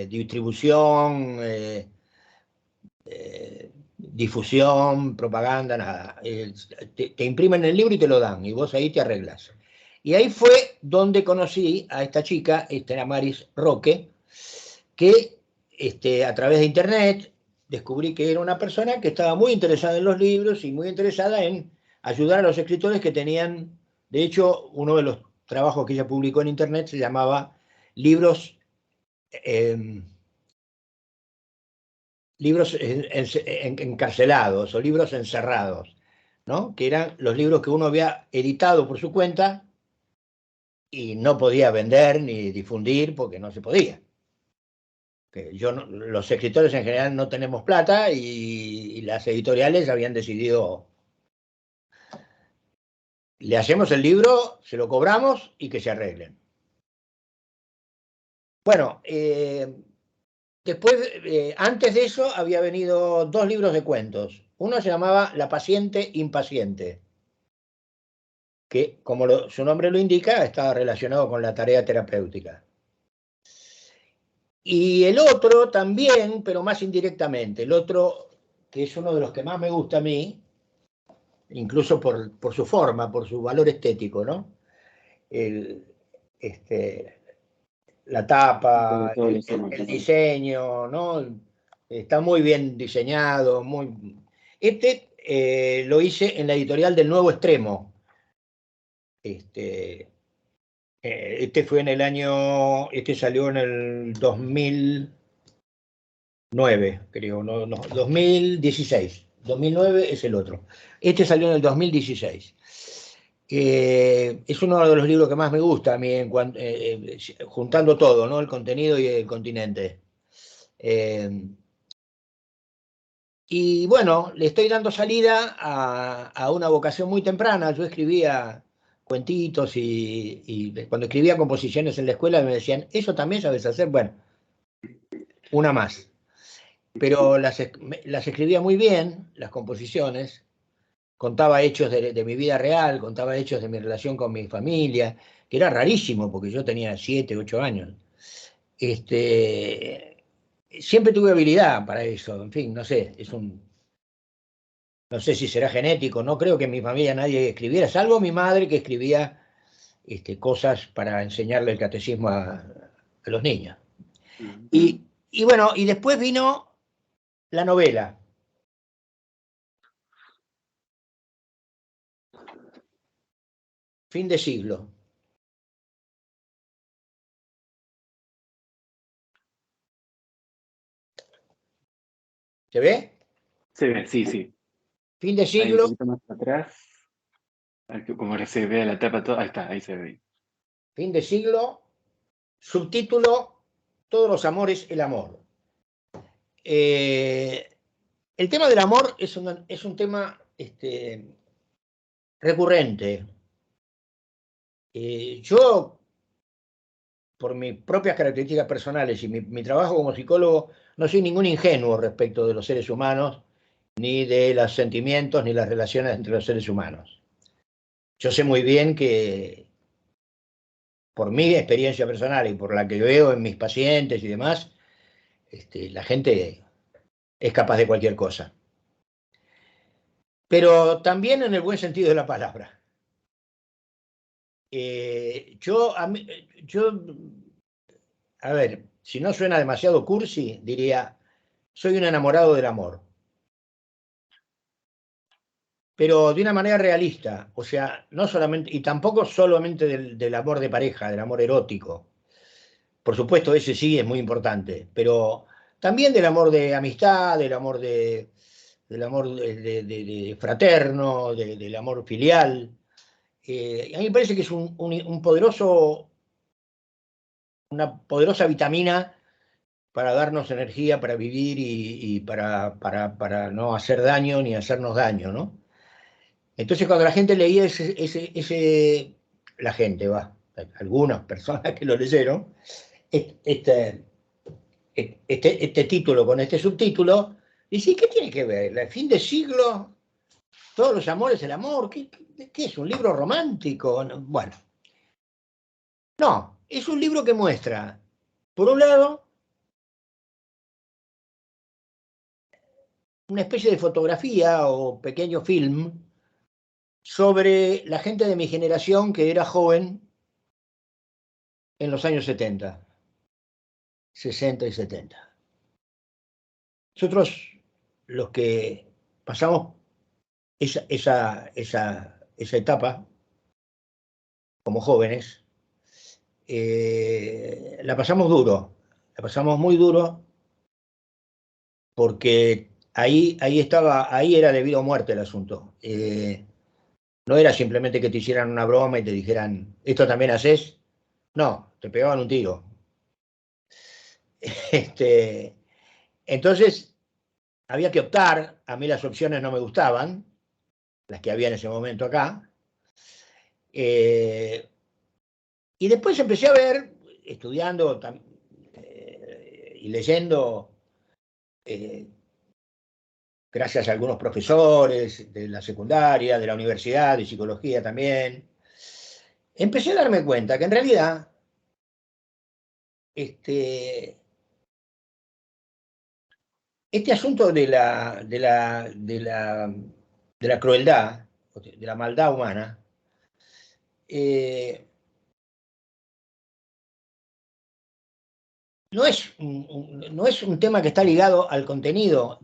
distribución, difusión, propaganda, nada. Te imprimen el libro y te lo dan, y vos ahí te arreglas. Y ahí fue donde conocí a esta chica, esta era Maris Roque, que a través de internet descubrí que era una persona que estaba muy interesada en los libros y muy interesada en ayudar a los escritores que tenían, de hecho, uno de los trabajos que ella publicó en internet se llamaba libros, eh, libros encarcelados o libros encerrados, ¿no? Que eran los libros que uno había editado por su cuenta y no podía vender ni difundir porque no se podía. Los escritores en general no tenemos plata y las editoriales habían decidido, le hacemos el libro, se lo cobramos y que se arreglen. Bueno, después, antes de eso, había venido dos libros de cuentos. Uno se llamaba La paciente impaciente, que, como su nombre lo indica, estaba relacionado con la tarea terapéutica. Y el otro también, pero más indirectamente. El otro, que es uno de los que más me gusta a mí, incluso por su forma, por su valor estético, ¿no? El, este, la tapa, Todos los el años. diseño, ¿no? Está muy bien diseñado, muy... Lo hice en la editorial del Nuevo Extremo. Fue en el año, salió en el 2009, creo, no, 2016. 2009 es el otro. Este salió en el 2016. Es uno de los libros que más me gusta a mí, juntando todo, ¿no? El contenido y el continente. Y bueno, le estoy dando salida a una vocación muy temprana. Yo escribía cuentitos y cuando escribía composiciones en la escuela me decían, ¿eso también sabes hacer? Bueno, una más. Pero las escribía muy bien, las composiciones. Contaba hechos de mi vida real, contaba hechos de mi relación con mi familia, que era rarísimo porque yo tenía 7, 8 años. Siempre tuve habilidad para eso, en fin, no sé, no sé si será genético, no creo que en mi familia nadie escribiera, salvo mi madre que escribía cosas para enseñarle el catecismo a los niños. Y bueno, y después vino la novela. Fin de siglo. ¿Se ve? Se ve, sí, sí. Fin de Ahí un siglo, poquito más atrás. A ver como ahora se ve la tapa todo. Ahí está, ahí se ve. fin de siglo, subtítulo, Todos los amores, el amor. El tema del amor es un tema recurrente. Yo, por mis propias características personales y mi trabajo como psicólogo, no soy ningún ingenuo respecto de los seres humanos, ni de los sentimientos, ni las relaciones entre los seres humanos. Yo sé muy bien que, por mi experiencia personal y por la que veo en mis pacientes y demás, la gente es capaz de cualquier cosa. Pero también en el buen sentido de la palabra. A ver, si no suena demasiado cursi, diría, soy un enamorado del amor. Pero de una manera realista, o sea, no solamente, y tampoco solamente del amor de pareja, del amor erótico. Por supuesto, ese sí es muy importante, pero también del amor de amistad, del amor de fraterno, del amor filial. A mí me parece que es una poderosa vitamina para darnos energía, para vivir y para no hacer daño ni hacernos daño, ¿no? Entonces, cuando la gente leía la gente, algunas personas que lo leyeron, este, este título con este subtítulo, dice, ¿qué tiene que ver? ¿El fin de siglo? ¿Todos los amores, el amor? ¿Qué es? ¿Un libro romántico? Bueno, no, es un libro que muestra, por un lado, una especie de fotografía o pequeño film sobre la gente de mi generación que era joven en los años 70, 60 y 70. Nosotros, los que pasamos esa etapa como jóvenes, la pasamos duro, la pasamos muy duro porque ahí era debido a muerte el asunto. No era simplemente que te hicieran una broma y te dijeran, ¿esto también haces? No, te pegaban un tiro. Este, entonces, había que optar, a mí las opciones no me gustaban, las que había en ese momento acá, eh, y después empecé a ver, estudiando y leyendo, eh, gracias a algunos profesores de la secundaria, de la universidad, de psicología también, empecé a darme cuenta que en realidad este, este asunto de la crueldad, de la maldad humana, eh, no es un tema que está ligado al contenido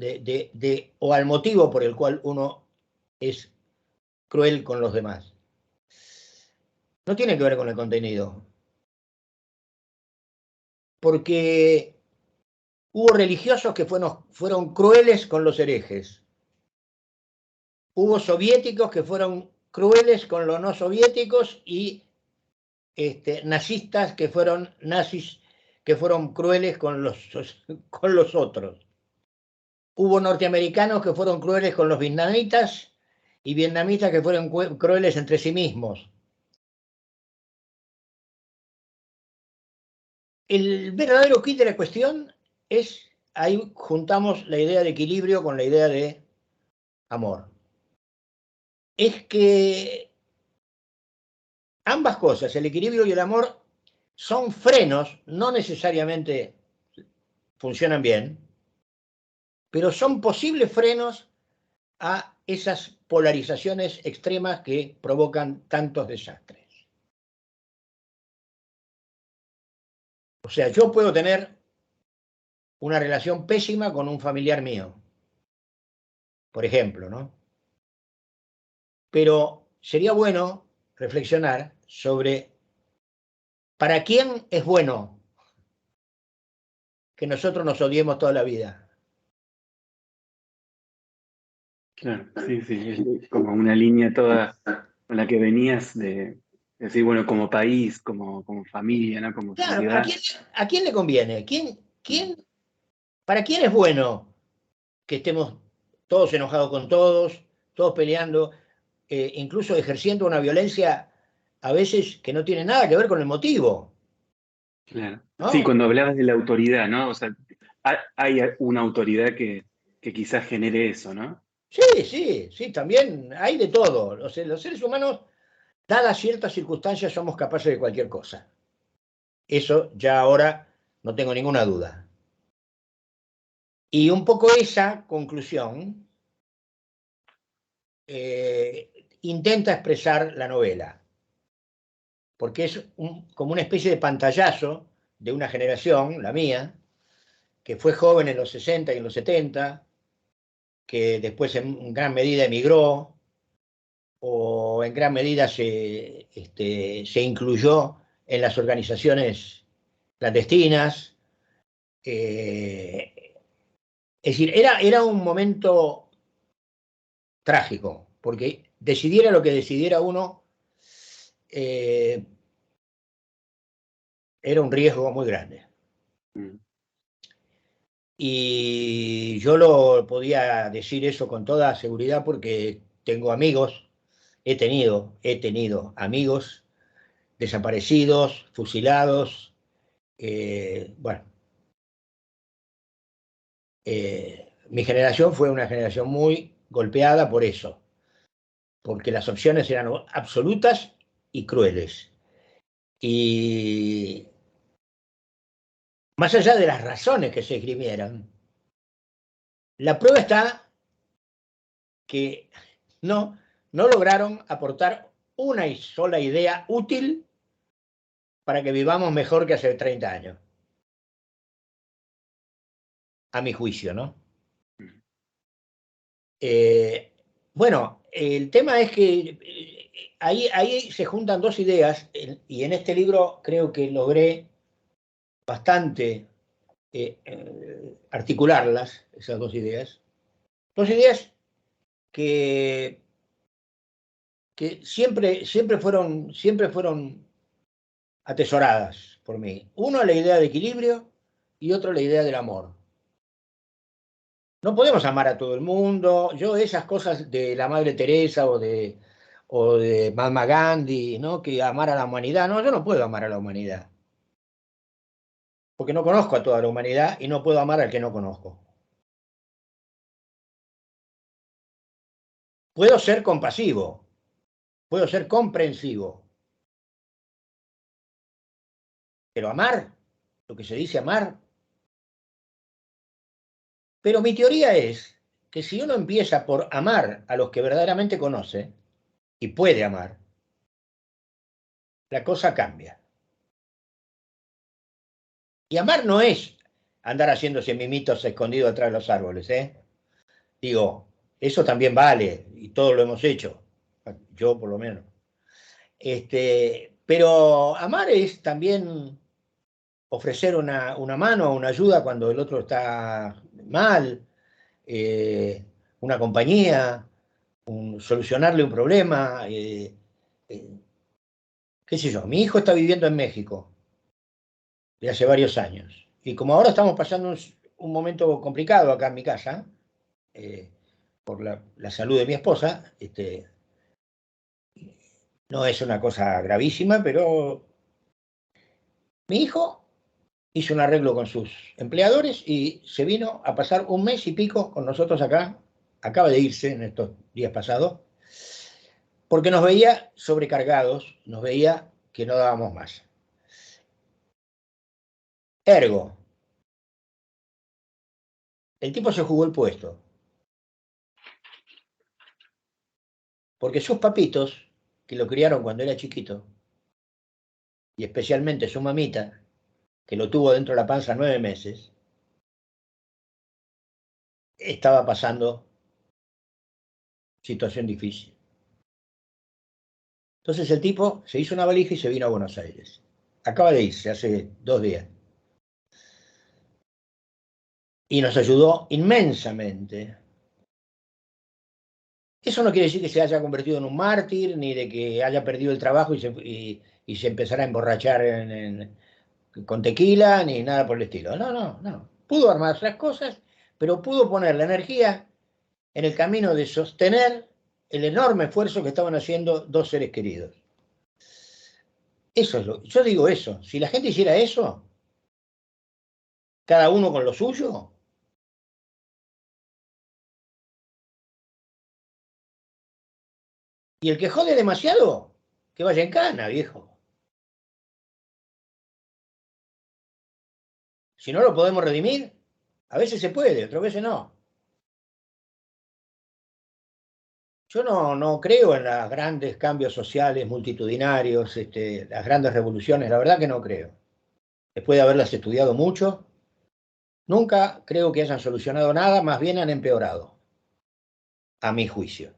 o al motivo por el cual uno es cruel con los demás. No tiene que ver con el contenido, porque hubo religiosos que fueron crueles con los herejes, hubo soviéticos que fueron crueles con los no soviéticos y nazistas que fueron nazis que fueron crueles con los otros. Hubo norteamericanos que fueron crueles con los vietnamitas y vietnamitas que fueron crueles entre sí mismos. El verdadero kit de la cuestión es, ahí juntamos la idea de equilibrio con la idea de amor. Es que ambas cosas, el equilibrio y el amor, son frenos, no necesariamente funcionan bien, pero son posibles frenos a esas polarizaciones extremas que provocan tantos desastres. O sea, yo puedo tener una relación pésima con un familiar mío, por ejemplo, ¿no? Pero sería bueno reflexionar sobre para quién es bueno que nosotros nos odiemos toda la vida. Claro, sí, sí, es como una línea toda con la que venías de decir, bueno, como país, como familia, ¿no? Como Claro, sociedad. a quién le conviene? ¿Para quién es bueno que estemos todos enojados con todos, todos peleando, incluso ejerciendo una violencia a veces que no tiene nada que ver con el motivo, Claro. Sí, ¿no? cuando hablabas de la autoridad, ¿no? O sea, hay una autoridad que quizás genere eso, ¿no? Sí, sí, sí, también hay de todo. Los seres humanos, dadas ciertas circunstancias, somos capaces de cualquier cosa. Eso ya ahora no tengo ninguna duda. Y un poco esa conclusión intenta expresar la novela, porque es como una especie de pantallazo de una generación, la mía, que fue joven en los 60 y en los 70, que después en gran medida emigró o en gran medida se incluyó en las organizaciones clandestinas. Es decir, era un momento trágico, porque decidiera lo que decidiera uno, eh, era un riesgo muy grande. Mm. Y yo lo podía decir eso con toda seguridad porque tengo amigos, he tenido amigos desaparecidos, fusilados. Bueno, mi generación fue una generación muy golpeada por eso, porque las opciones eran absolutas y crueles. Y más allá de las razones que se esgrimieran, la prueba está que no lograron aportar una sola idea útil para que vivamos mejor que hace 30 años, a mi juicio, ¿no? Mm. Eh, bueno, el tema es que ahí se juntan dos ideas, y en este libro creo que logré bastante articularlas, esas dos ideas. Dos ideas que, que siempre fueron atesoradas por mí. Uno, la idea de equilibrio, y otro, la idea del amor. No podemos amar a todo el mundo. Yo esas cosas de la Madre Teresa o de Mahatma Gandhi, ¿no? Que amar a la humanidad. No, yo no puedo amar a la humanidad, porque no conozco a toda la humanidad y no puedo amar al que no conozco. Puedo ser compasivo, puedo ser comprensivo, pero amar, lo que se dice amar. Pero mi teoría es que si uno empieza por amar a los que verdaderamente conoce y puede amar, la cosa cambia. Y amar no es andar haciéndose mimitos escondidos atrás de los árboles, ¿eh? Digo, eso también vale, y todos lo hemos hecho, yo por lo menos. Pero amar es también ofrecer una mano, una ayuda cuando el otro está mal, eh, una compañía, solucionarle un problema. Eh, qué sé yo, mi hijo está viviendo en México de hace varios años. Y como ahora estamos pasando un momento complicado acá en mi casa, eh, por la salud de mi esposa, no es una cosa gravísima, pero mi hijo hizo un arreglo con sus empleadores y se vino a pasar un mes y pico con nosotros acá. Acaba de irse en estos días pasados, porque nos veía sobrecargados, nos veía que no dábamos más. Ergo, el tipo se jugó el puesto, porque sus papitos, que lo criaron cuando era chiquito, y especialmente su mamita, que lo tuvo dentro de la panza 9 meses, estaba pasando situación difícil. Entonces el tipo se hizo una valija y se vino a Buenos Aires. Acaba de irse hace 2 días. Y nos ayudó inmensamente. Eso no quiere decir que se haya convertido en un mártir, ni de que haya perdido el trabajo y se empezara a emborrachar con tequila, ni nada por el estilo. No, no, no. Pudo armar las cosas, pero pudo poner la energía en el camino de sostener el enorme esfuerzo que estaban haciendo dos seres queridos. Yo digo eso. Si la gente hiciera eso, cada uno con lo suyo, y el que jode demasiado, que vaya en cana, viejo. Si no lo podemos redimir, A veces se puede, otras veces no. Yo no creo en los grandes cambios sociales multitudinarios, las grandes revoluciones, la verdad que no creo. Después de haberlas estudiado mucho, nunca creo que hayan solucionado nada, más bien han empeorado, a mi juicio.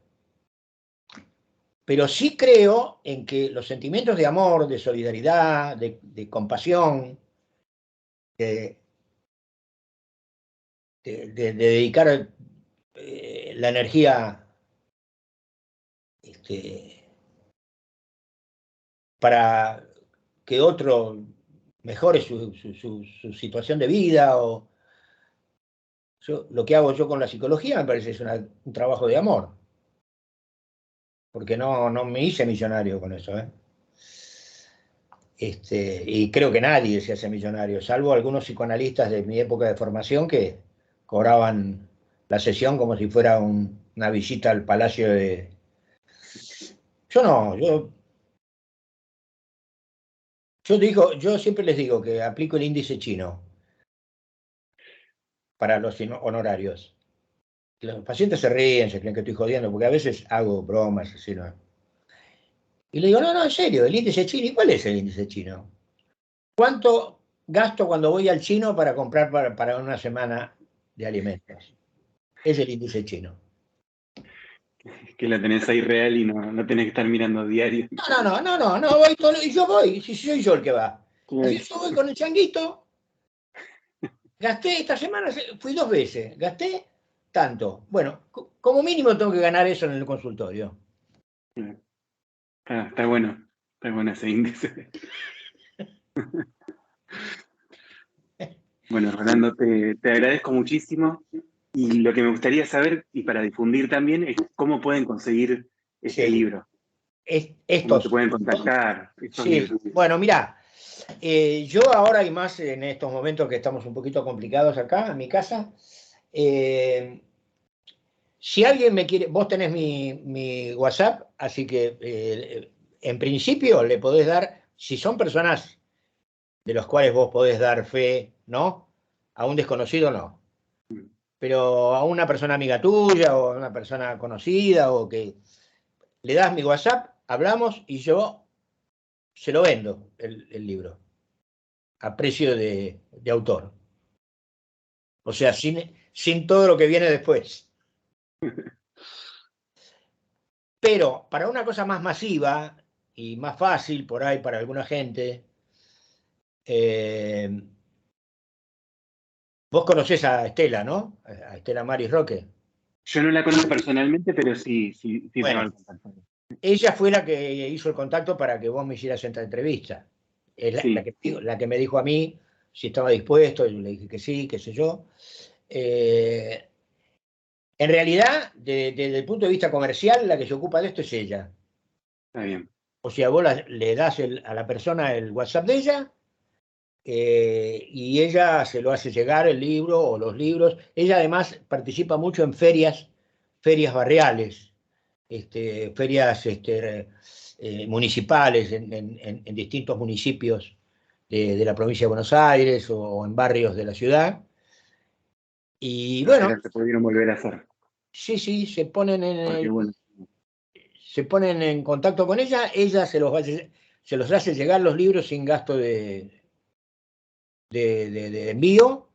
Pero sí creo en que los sentimientos de amor, de solidaridad, de compasión, de, de dedicar la energía para que otro mejore su situación de vida. Lo que hago yo con la psicología me parece es un trabajo de amor, porque no me hice millonario con eso, ¿eh? Y creo que nadie se hace millonario, salvo algunos psicoanalistas de mi época de formación que cobraban la sesión como si fuera una visita al palacio de... Yo no, yo siempre les digo que aplico el índice chino para los honorarios. Los pacientes se ríen, se creen que estoy jodiendo, porque a veces hago bromas así, ¿no? Y le digo, no, en serio, el índice chino. ¿Y cuál es el índice chino? ¿Cuánto gasto cuando voy al chino para comprar para una semana de alimentos? Es el índice chino. Que la tenés ahí real y no tenés que estar mirando diario. No, voy y yo voy, si soy yo el que va. Así Claro. yo voy con el changuito, gasté esta semana, fui 2 veces, gasté tanto. Bueno, como mínimo tengo que ganar eso en el consultorio. Está bueno ese índice. Bueno, Rolando, te agradezco muchísimo y lo que me gustaría saber, y para difundir también, es cómo pueden conseguir este Sí, libro, cómo te estos. pueden contactar estos Sí, libros. bueno, mira, yo ahora y más en estos momentos que estamos un poquito complicados acá en mi casa, eh, si alguien me quiere, vos tenés mi WhatsApp, así que en principio le podés dar, si son personas de los cuales vos podés dar fe, ¿no? A un desconocido no, pero a una persona amiga tuya o a una persona conocida o que le das mi WhatsApp, hablamos y yo se lo vendo el libro a precio de autor. O sea, sin todo lo que viene después. Pero para una cosa más masiva y más fácil por ahí para alguna gente, eh, vos conocés a Estela, ¿no? A Estela Maris Roque. Yo no la conozco personalmente, pero sí tengo Bueno, el contacto. ella fue la que hizo el contacto para que vos me hicieras esta entrevista. Es Sí, la que me dijo a mí si estaba dispuesto, y le dije que sí, qué sé yo. Eh, en realidad, desde el punto de vista comercial, la que se ocupa de esto es ella. está bien. O sea, vos le das a la persona el WhatsApp de ella y ella se lo hace llegar el libro o los libros. Ella además participa mucho en ferias barriales, ferias municipales en distintos municipios de la provincia de Buenos Aires o en barrios de la ciudad. Y bueno, Ojalá se pudieron volver a hacer, sí, porque bueno, se ponen en contacto con ella se los hace llegar los libros sin gasto de envío,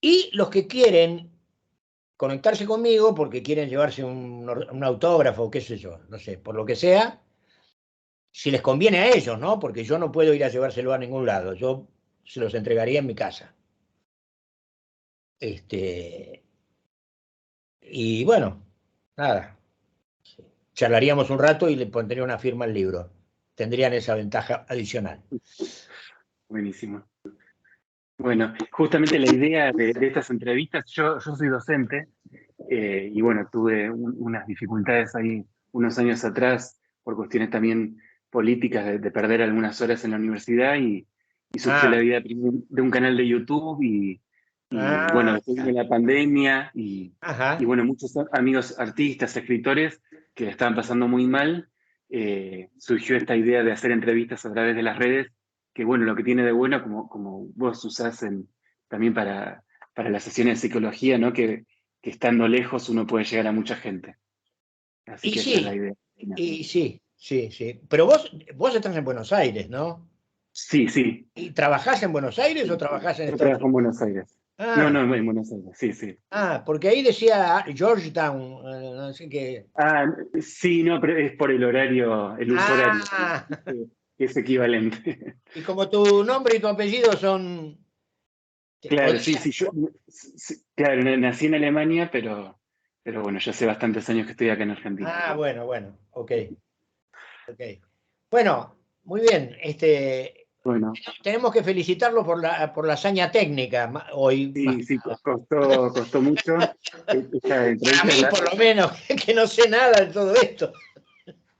y los que quieren conectarse conmigo porque quieren llevarse un autógrafo, qué sé yo, no sé, por lo que sea, si les conviene a ellos, ¿no? Porque yo no puedo ir a llevárselo a ningún lado, yo se los entregaría en mi casa. Este, y bueno, nada, charlaríamos un rato y le pondría una firma al libro. Tendrían esa ventaja adicional. buenísimo. Bueno, justamente la idea de estas entrevistas, yo soy docente y bueno, tuve unas dificultades ahí unos años atrás por cuestiones también políticas de perder algunas horas en la universidad y surgió la Ah, idea primero de un canal de YouTube y bueno, ah, después de la pandemia y ajá. bueno, muchos amigos artistas, escritores que la estaban pasando muy mal, surgió esta idea de hacer entrevistas a través de las redes que bueno, lo que tiene de bueno, como vos usás también para las sesiones de psicología, ¿no? Que estando lejos uno puede llegar a mucha gente. Así Y que esa es la sí, idea. y sí. Pero vos estás en Buenos Aires, ¿no? Sí, sí. ¿Y trabajás en Buenos Aires o trabajás en Yo Estados trabajo en Unidos? Buenos Aires. No, Ah, no, en Buenos Aires, sí, sí. porque ahí decía Georgetown, no sé qué. Ah, sí, no, pero es por el horario, el uso horario, Ah, que es equivalente. y como tu nombre y tu apellido son... Claro, sí, podría- sí, claro, nací en Alemania, pero bueno, ya hace bastantes años que estoy acá en Argentina. bueno, ok. Bueno, muy bien. Bueno, Tenemos que felicitarlo por la hazaña técnica hoy. sí, sí, costó mucho. Esta Para entrevista mí, por lo menos, que no sé nada de todo esto.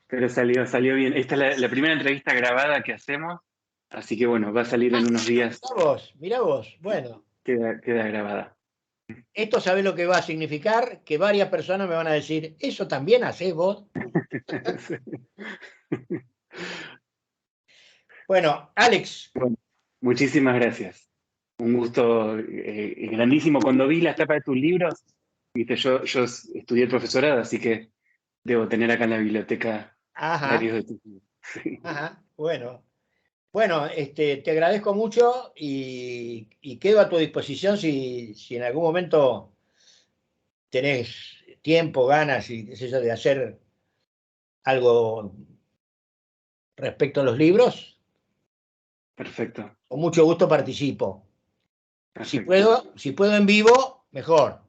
pero salió bien. Esta es la primera entrevista grabada que hacemos, así que bueno, va a salir en unos días, Mirá vos. Bueno, queda grabada. esto sabés lo que va a significar, que varias personas me van a decir, ¿eso también hacés vos? Bueno, Alex. Bueno, muchísimas gracias. Un gusto grandísimo. Cuando vi la tapa de tus libros, viste, yo estudié profesorado, así que debo tener acá en la biblioteca Ajá, varios de tus libros. Sí. ajá. Bueno, te agradezco mucho y quedo a tu disposición si en algún momento tenés tiempo, ganas y qué sé yo, de hacer algo respecto a los libros. Perfecto, Con mucho gusto participo. perfecto. Si puedo en vivo, mejor.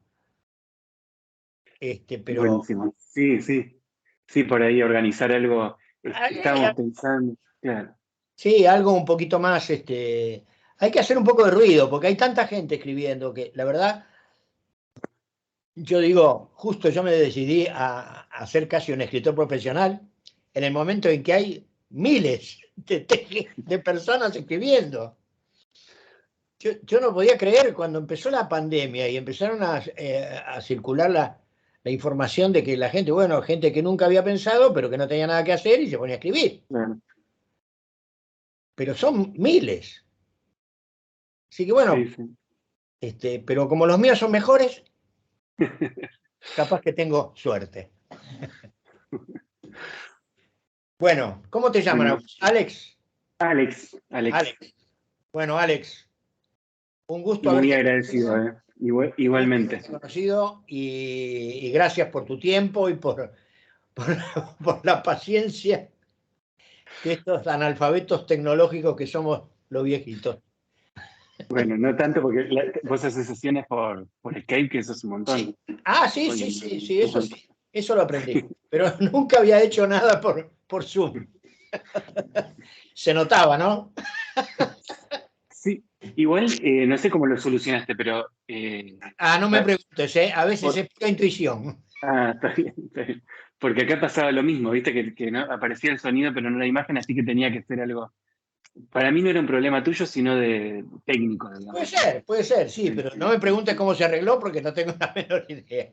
Pero Buenísimo. Sí, sí. Sí, por ahí organizar algo. Estábamos pensando, claro. sí, algo un poquito más, hay que hacer un poco de ruido, porque hay tanta gente escribiendo que la verdad, yo digo, justo yo me decidí a ser casi un escritor profesional en el momento en que hay miles de personas escribiendo. Yo no podía creer cuando empezó la pandemia y empezaron a circular la información de que la gente, bueno, gente que nunca había pensado, pero que no tenía nada que hacer y se ponía a escribir. Claro. Pero son miles. Así que Sí, bueno, sí. pero como los míos son mejores, capaz que tengo suerte. Bueno, ¿cómo te llaman a Bueno, vos? Alex. Alex, Alex. Bueno, Alex, un gusto muy haberte agradecido, conocido, ¿eh? Igualmente. y gracias por tu tiempo y por, por la paciencia de estos analfabetos tecnológicos que somos los viejitos. Bueno, no tanto porque vos haces sesiones por Skype, que eso es un Sí. montón. Ah, sí, Hoy en sí, día. sí, eso lo aprendí. Pero nunca había hecho nada por Zoom. Se notaba, ¿no? Sí, igual no sé cómo lo solucionaste, pero No me preguntes, ¿eh? A veces por- es pura intuición. está bien, está bien. Porque acá pasaba lo mismo, viste, que no aparecía el sonido, pero no la imagen, así que tenía que ser algo. Para mí no era un problema tuyo, sino de técnico, digamos. Puede ser, sí, pero no me preguntes cómo se arregló porque no tengo la menor idea.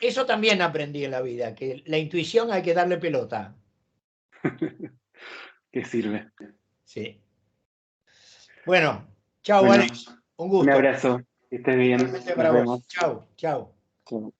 Eso también aprendí en la vida, que la intuición hay que darle pelota. ¿Qué sirve? Sí. Bueno, chao, Bueno, Alex. Un un gusto. abrazo, que estés bien, Igualmente nos para vos. vemos. Chao, chao. Chau.